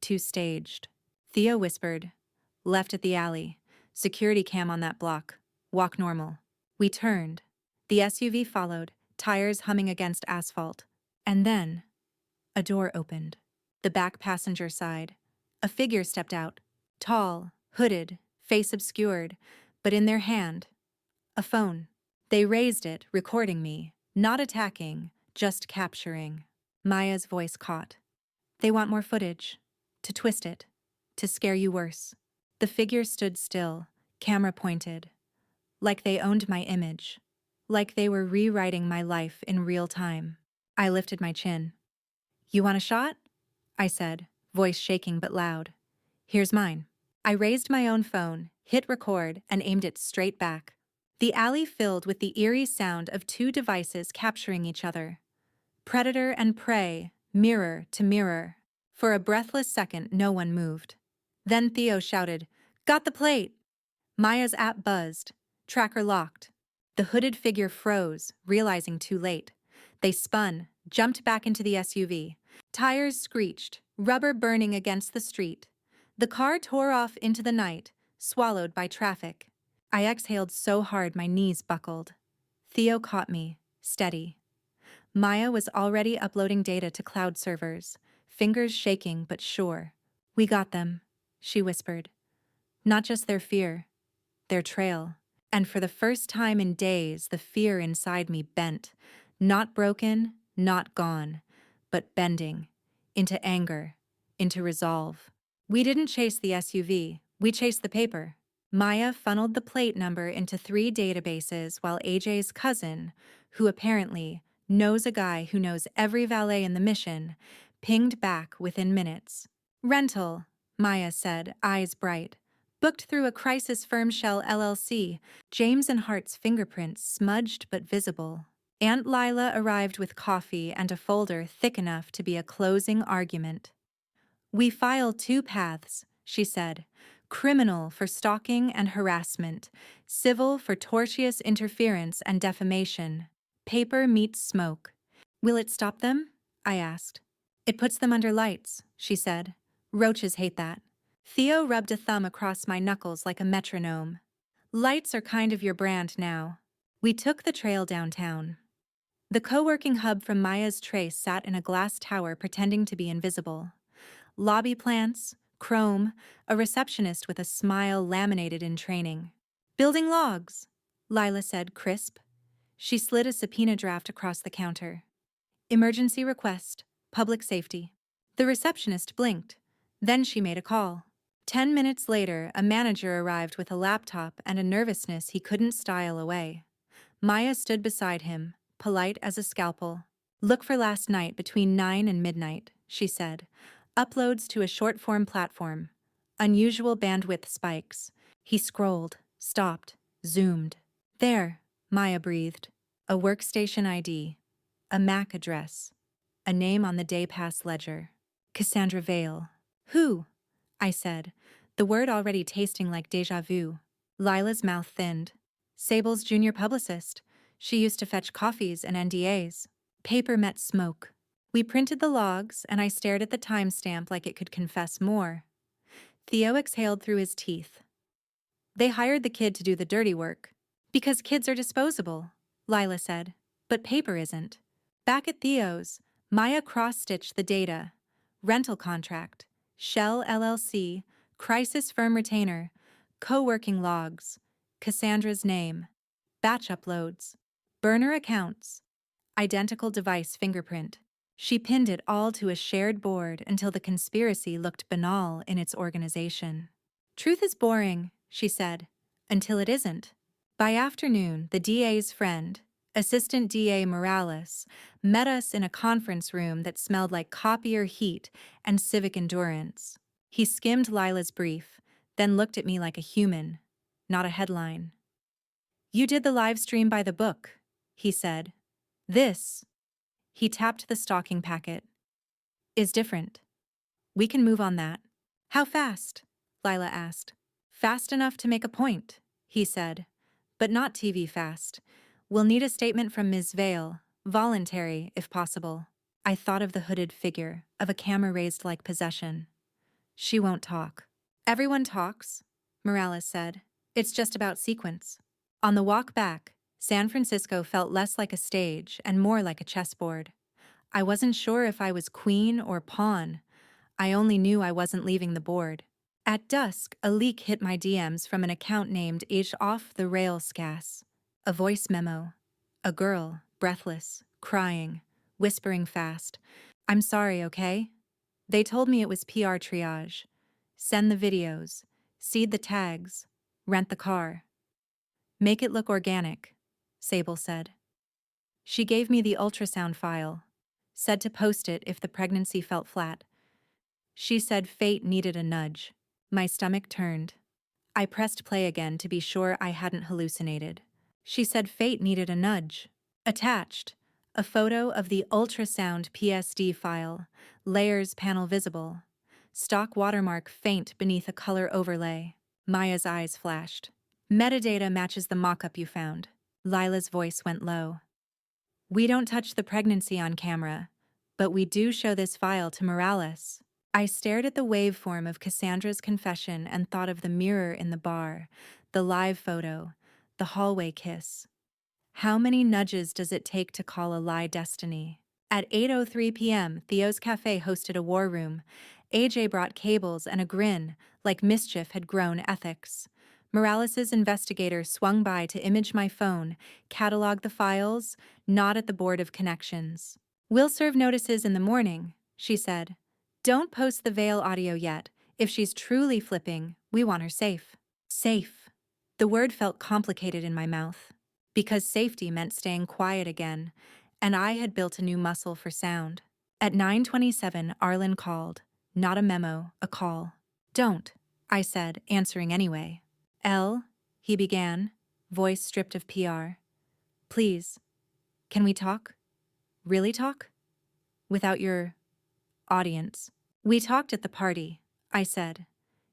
S1: too staged. Theo whispered, "Left at the alley. Security cam on that block. Walk normal." We turned. The SUV followed, tires humming against asphalt. And then, a door opened. The back passenger side. A figure stepped out. Tall, hooded, face obscured, but in their hand, a phone. They raised it, recording me, not attacking, just capturing. Maya's voice caught. They want more footage. To twist it. To scare you worse. The figure stood still, camera pointed. Like they owned my image. Like they were rewriting my life in real time. I lifted my chin. You want a shot? I said, voice shaking but loud. Here's mine. I raised my own phone, hit record, and aimed it straight back. The alley filled with the eerie sound of two devices capturing each other. Predator and prey, mirror to mirror. For a breathless second, no one moved. Then Theo shouted, "Got the plate!" Maya's app buzzed. Tracker locked. The hooded figure froze, realizing too late. They spun, jumped back into the SUV. Tires screeched, rubber burning against the street. The car tore off into the night, swallowed by traffic. I exhaled so hard my knees buckled. Theo caught me, steady. Maya was already uploading data to cloud servers, fingers shaking but sure. We got them, she whispered. Not just their fear, their trail. And for the first time in days, the fear inside me bent. Not broken, not gone, but bending. Into anger, into resolve. We didn't chase the SUV, we chased the paper. Maya funneled the plate number into 3 databases while AJ's cousin, who apparently knows a guy who knows every valet in the mission, pinged back within minutes. Rental, Maya said, eyes bright. Booked through a crisis firm shell LLC, James and Hart's fingerprints smudged but visible. Aunt Lila arrived with coffee and a folder thick enough to be a closing argument. We file 2 paths, she said. Criminal for stalking and harassment, civil for tortious interference and defamation. Paper meets smoke. Will it stop them? I asked. It puts them under lights, she said. Roaches hate that. Theo rubbed a thumb across my knuckles like a metronome. Lights are kind of your brand now. We took the trail downtown. The co-working hub from Maya's Trace sat in a glass tower pretending to be invisible. Lobby plants, chrome, a receptionist with a smile laminated in training. Building logs, Lila said, crisp. She slid a subpoena draft across the counter. Emergency request, public safety. The receptionist blinked. Then she made a call. 10 minutes later, a manager arrived with a laptop and a nervousness he couldn't style away. Maya stood beside him, polite as a scalpel. Look for last night between 9 and midnight, she said. Uploads to a short-form platform. Unusual bandwidth spikes. He scrolled, stopped, zoomed. There, Maya breathed. A workstation ID. A MAC address. A name on the day pass ledger. Cassandra Vale. Who? I said, the word already tasting like déjà vu. Lila's mouth thinned. Sable's junior publicist. She used to fetch coffees and NDAs. Paper met smoke. We printed the logs, and I stared at the timestamp like it could confess more. Theo exhaled through his teeth. They hired the kid to do the dirty work. Because kids are disposable, Lila said. But paper isn't. Back at Theo's, Maya cross-stitched the data. Rental contract, Shell LLC, crisis firm retainer, co-working logs, Cassandra's name, batch uploads, burner accounts, identical device fingerprint. She pinned it all to a shared board until the conspiracy looked banal in its organization. Truth is boring, she said, until it isn't. By afternoon, the DA's friend, Assistant DA Morales, met us in a conference room that smelled like copier heat and civic endurance. He skimmed Lila's brief, then looked at me like a human, not a headline. You did the live stream by the book, he said. This, he tapped the stalking packet, is different. We can move on that. How fast? Lila asked. Fast enough to make a point, he said, but not TV fast. We'll need a statement from Ms. Vale, voluntary if possible. I thought of the hooded figure, of a camera raised like possession. She won't talk. Everyone talks, Morales said. It's just about sequence. On the walk back, San Francisco felt less like a stage and more like a chessboard. I wasn't sure if I was queen or pawn. I only knew I wasn't leaving the board. At dusk, a leak hit my DMs from an account named Ish Off the Rail Scas. A voice memo. A girl, breathless, crying, whispering fast. I'm sorry, okay? They told me it was PR triage. Send the videos, seed the tags, rent the car. Make it look organic, Sable said. She gave me the ultrasound file, said to post it if the pregnancy felt flat. She said fate needed a nudge. My stomach turned. I pressed play again to be sure I hadn't hallucinated. She said fate needed a nudge. Attached, a photo of the ultrasound PSD file, layers panel visible. Stock watermark faint beneath a color overlay. Maya's eyes flashed. Metadata matches the mock-up you found. Lila's voice went low. We don't touch the pregnancy on camera, but we do show this file to Morales. I stared at the waveform of Cassandra's confession and thought of the mirror in the bar, the live photo, the hallway kiss. How many nudges does it take to call a lie destiny? At 8:03 p.m., Theo's Cafe hosted a war room. AJ brought cables and a grin, like mischief had grown ethics. Morales' investigator swung by to image my phone, catalog the files, nod at the board of connections. We'll serve notices in the morning, she said. Don't post the veil audio yet. If she's truly flipping, we want her safe. Safe. The word felt complicated in my mouth. Because safety meant staying quiet again, and I had built a new muscle for sound. At 9:27, Arlen called. Not a memo, a call. Don't, I said, answering anyway. Elle, he began, voice stripped of PR. Please, can we talk? Really talk? Without your audience. We talked at the party, I said.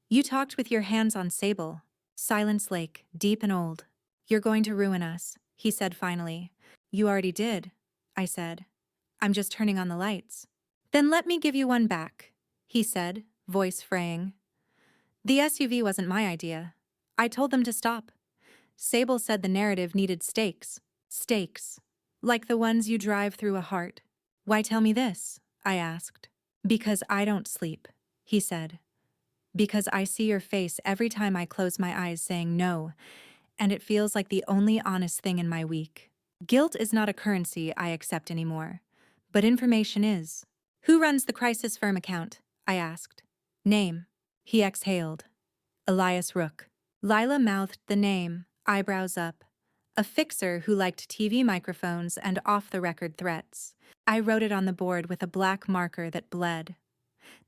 S1: You talked with your hands on Sable. Silence Lake, deep and old. You're going to ruin us, he said finally. You already did, I said. I'm just turning on the lights. Then let me give you one back, he said, voice fraying. The SUV wasn't my idea. I told them to stop. Sable said the narrative needed stakes. Stakes. Like the ones you drive through a heart. Why tell me this? I asked. Because I don't sleep, he said. Because I see your face every time I close my eyes saying no, and it feels like the only honest thing in my week. Guilt is not a currency I accept anymore, but information is. Who runs the crisis firm account? I asked. Name. He exhaled. Elias Rook. Lila mouthed the name, eyebrows up. A fixer who liked TV microphones and off-the-record threats. I wrote it on the board with a black marker that bled.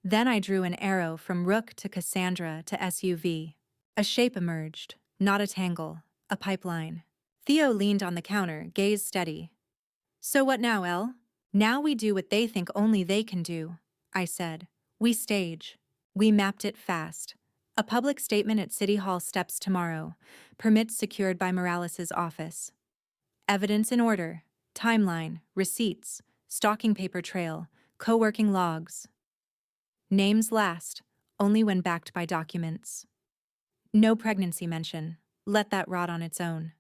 S1: Then I drew an arrow from Rook to Cassandra to SUV. A shape emerged, not a tangle, a pipeline. Theo leaned on the counter, gaze steady. So what now, Elle? Now we do what they think only they can do, I said. We stage. We mapped it fast. A public statement at City Hall steps tomorrow. Permits secured by Morales' office. Evidence in order. Timeline, receipts, stocking paper trail, co-working logs. Names last, only when backed by documents. No pregnancy mention. Let that rot on its own.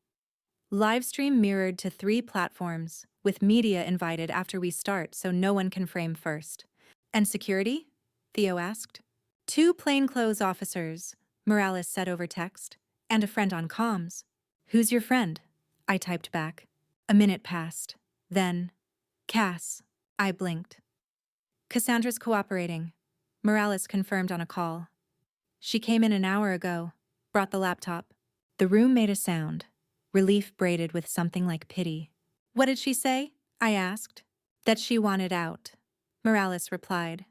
S1: Livestream mirrored to 3 platforms, with media invited after we start so no one can frame first. And security? Theo asked. 2 plainclothes officers, Morales said over text, and a friend on comms. Who's your friend? I typed back. A minute passed. Then, Cass. I blinked. Cassandra's cooperating. Morales confirmed on a call. She came in an hour ago, brought the laptop. The room made a sound, relief braided with something like pity. What did she say? I asked. That she wanted out. Morales replied.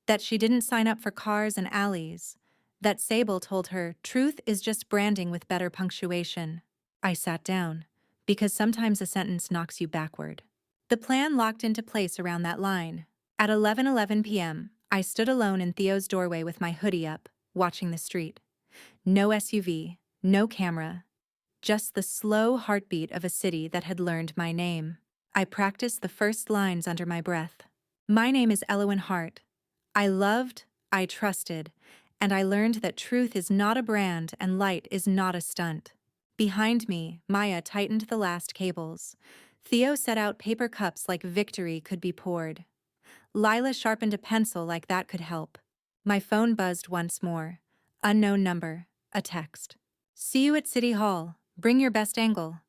S1: That she didn't sign up for cars and alleys. That Sable told her truth is just branding with better punctuation. I sat down, because sometimes a sentence knocks you backward. The plan locked into place around that line. At 11:11 p.m., I stood alone in Theo's doorway with my hoodie up, watching the street. No SUV, no camera, just the slow heartbeat of a city that had learned my name. I practiced the first lines under my breath. My name is Elowen Hart. I loved, I trusted, and I learned that truth is not a brand and light is not a stunt. Behind me, Maya tightened the last cables. Theo set out paper cups like victory could be poured. Lila sharpened a pencil like that could help. My phone buzzed once more. Unknown number, a text. See you at City Hall. Bring your best angle.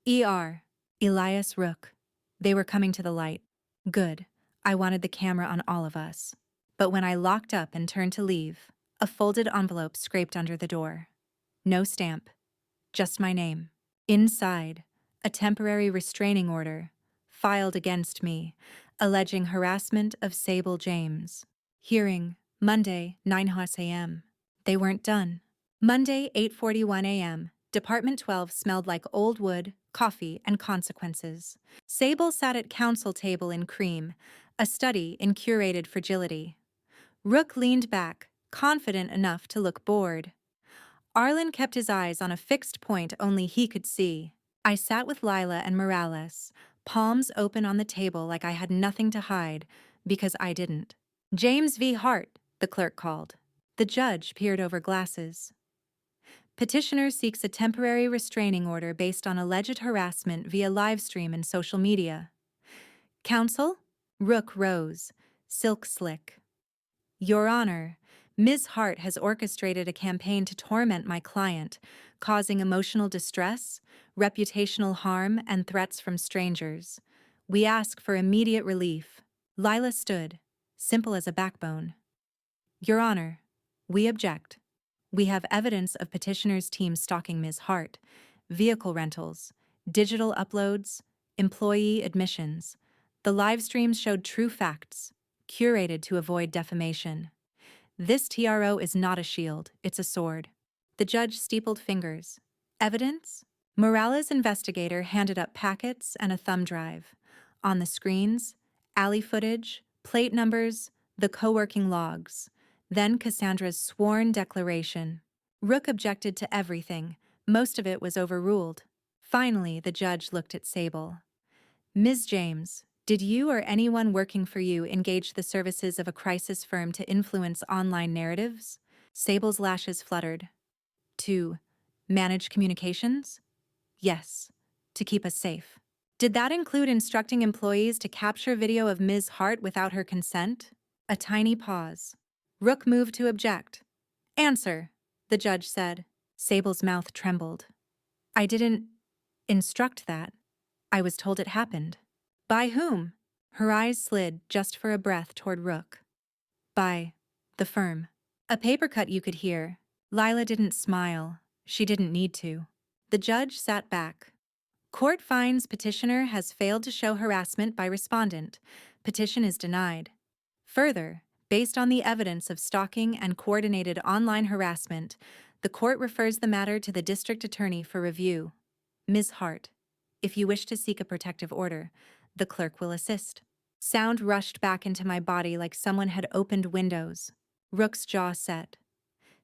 S1: ER. Elias Rook. They were coming to the light. Good. I wanted the camera on all of us. But when I locked up and turned to leave, a folded envelope scraped under the door. No stamp, just my name. Inside, a temporary restraining order, filed against me, alleging harassment of Sable James. Hearing, Monday, 9 a.m. They weren't done. Monday, 8:41 a.m., Department 12 smelled like old wood, coffee, and consequences. Sable sat at counsel table in cream, a study in curated fragility. Rook leaned back, confident enough to look bored. Arlen kept his eyes on a fixed point only he could see. I sat with Lila and Morales, palms open on the table like I had nothing to hide, because I didn't. James v. Hart, the clerk called. The judge peered over glasses. Petitioner seeks a temporary restraining order based on alleged harassment via livestream and social media. Counsel? Rook rose, silk slick. Your Honor, Ms. Hart has orchestrated a campaign to torment my client, causing emotional distress, reputational harm, and threats from strangers. We ask for immediate relief. Lila stood, simple as a backbone. Your Honor, we object. We have evidence of petitioner's team stalking Ms. Hart, vehicle rentals, digital uploads, employee admissions. The live streams showed true facts, curated to avoid defamation. This TRO is not a shield, it's a sword. The judge steepled fingers. Evidence? Morales' investigator handed up packets and a thumb drive. On the screens, alley footage, plate numbers, the co-working logs. Then Cassandra's sworn declaration. Rook objected to everything. Most of it was overruled. Finally, the judge looked at Sable. Ms. James, did you or anyone working for you engage the services of a crisis firm to influence online narratives? Sable's lashes fluttered. To manage communications? Yes, to keep us safe. Did that include instructing employees to capture video of Ms. Hart without her consent? A tiny pause. Rook moved to object. Answer, the judge said. Sable's mouth trembled. I didn't instruct that. I was told it happened. By whom? Her eyes slid just for a breath toward Rook. By the firm. A paper cut you could hear. Lila didn't smile. She didn't need to. The judge sat back. Court finds petitioner has failed to show harassment by respondent. Petition is denied. Further, based on the evidence of stalking and coordinated online harassment, the court refers the matter to the district attorney for review. Ms. Hart, if you wish to seek a protective order, the clerk will assist. Sound rushed back into my body like someone had opened windows. Rook's jaw set.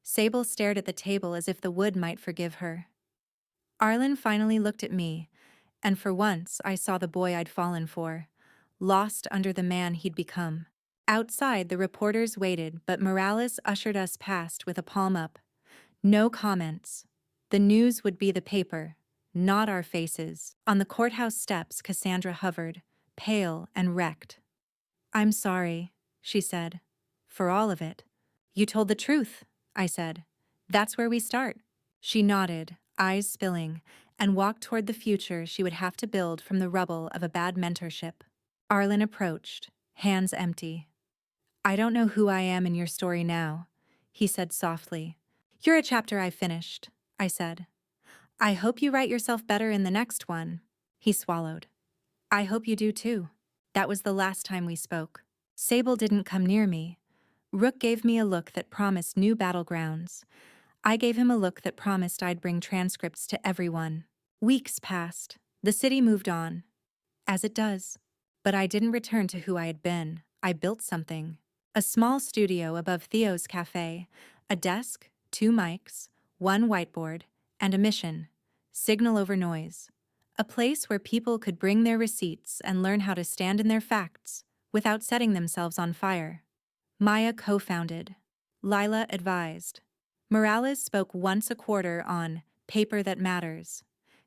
S1: Sable stared at the table as if the wood might forgive her. Arlen finally looked at me, and for once I saw the boy I'd fallen for, lost under the man he'd become. Outside, the reporters waited, but Morales ushered us past with a palm up. No comments. The news would be the paper, not our faces. On the courthouse steps, Cassandra hovered, pale and wrecked. I'm sorry, she said. For all of it. You told the truth, I said. That's where we start. She nodded, eyes spilling, and walked toward the future she would have to build from the rubble of a bad mentorship. Arlen approached, hands empty. I don't know who I am in your story now, he said softly. You're a chapter I finished, I said. I hope you write yourself better in the next one, he swallowed. I hope you do too. That was the last time we spoke. Sable didn't come near me. Rook gave me a look that promised new battlegrounds. I gave him a look that promised I'd bring transcripts to everyone. Weeks passed. The city moved on. As it does. But I didn't return to who I had been. I built something. A small studio above Theo's cafe, a desk, 2 mics, 1 whiteboard, and a mission: signal over noise. A place where people could bring their receipts and learn how to stand in their facts without setting themselves on fire. Maya co-founded. Lila advised. Morales spoke once a quarter on Paper That Matters.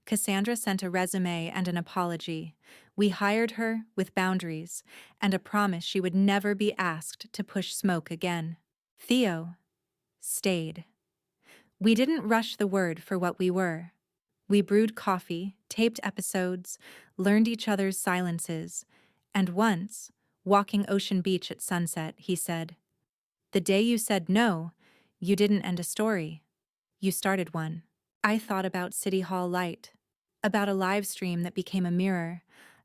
S1: Cassandra sent a resume and an apology. We hired her with boundaries and a promise she would never be asked to push smoke again. Theo stayed. We didn't rush the word for what we were. We brewed coffee, taped episodes, learned each other's silences, and once, walking Ocean Beach at sunset, he said, The day you said no, you didn't end a story. You started one. I thought about City Hall light, about a live stream that became a mirror,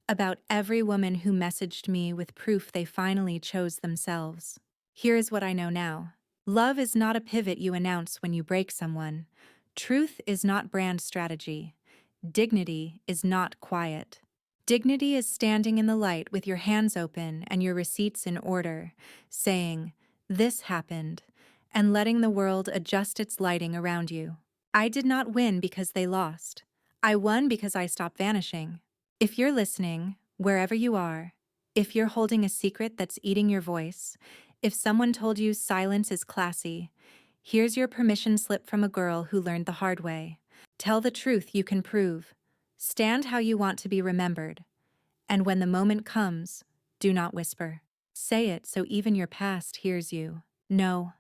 S1: about every woman who messaged me with proof they finally chose themselves. Here is what I know now. Love is not a pivot you announce when you break someone. Truth is not brand strategy. Dignity is not quiet. Dignity is standing in the light with your hands open and your receipts in order, saying, "This happened," and letting the world adjust its lighting around you. I did not win because they lost. I won because I stopped vanishing. If you're listening, wherever you are, if you're holding a secret that's eating your voice, if someone told you silence is classy, here's your permission slip from a girl who learned the hard way. Tell the truth you can prove. Stand how you want to be remembered. And when the moment comes, do not whisper. Say it so even your past hears you. No,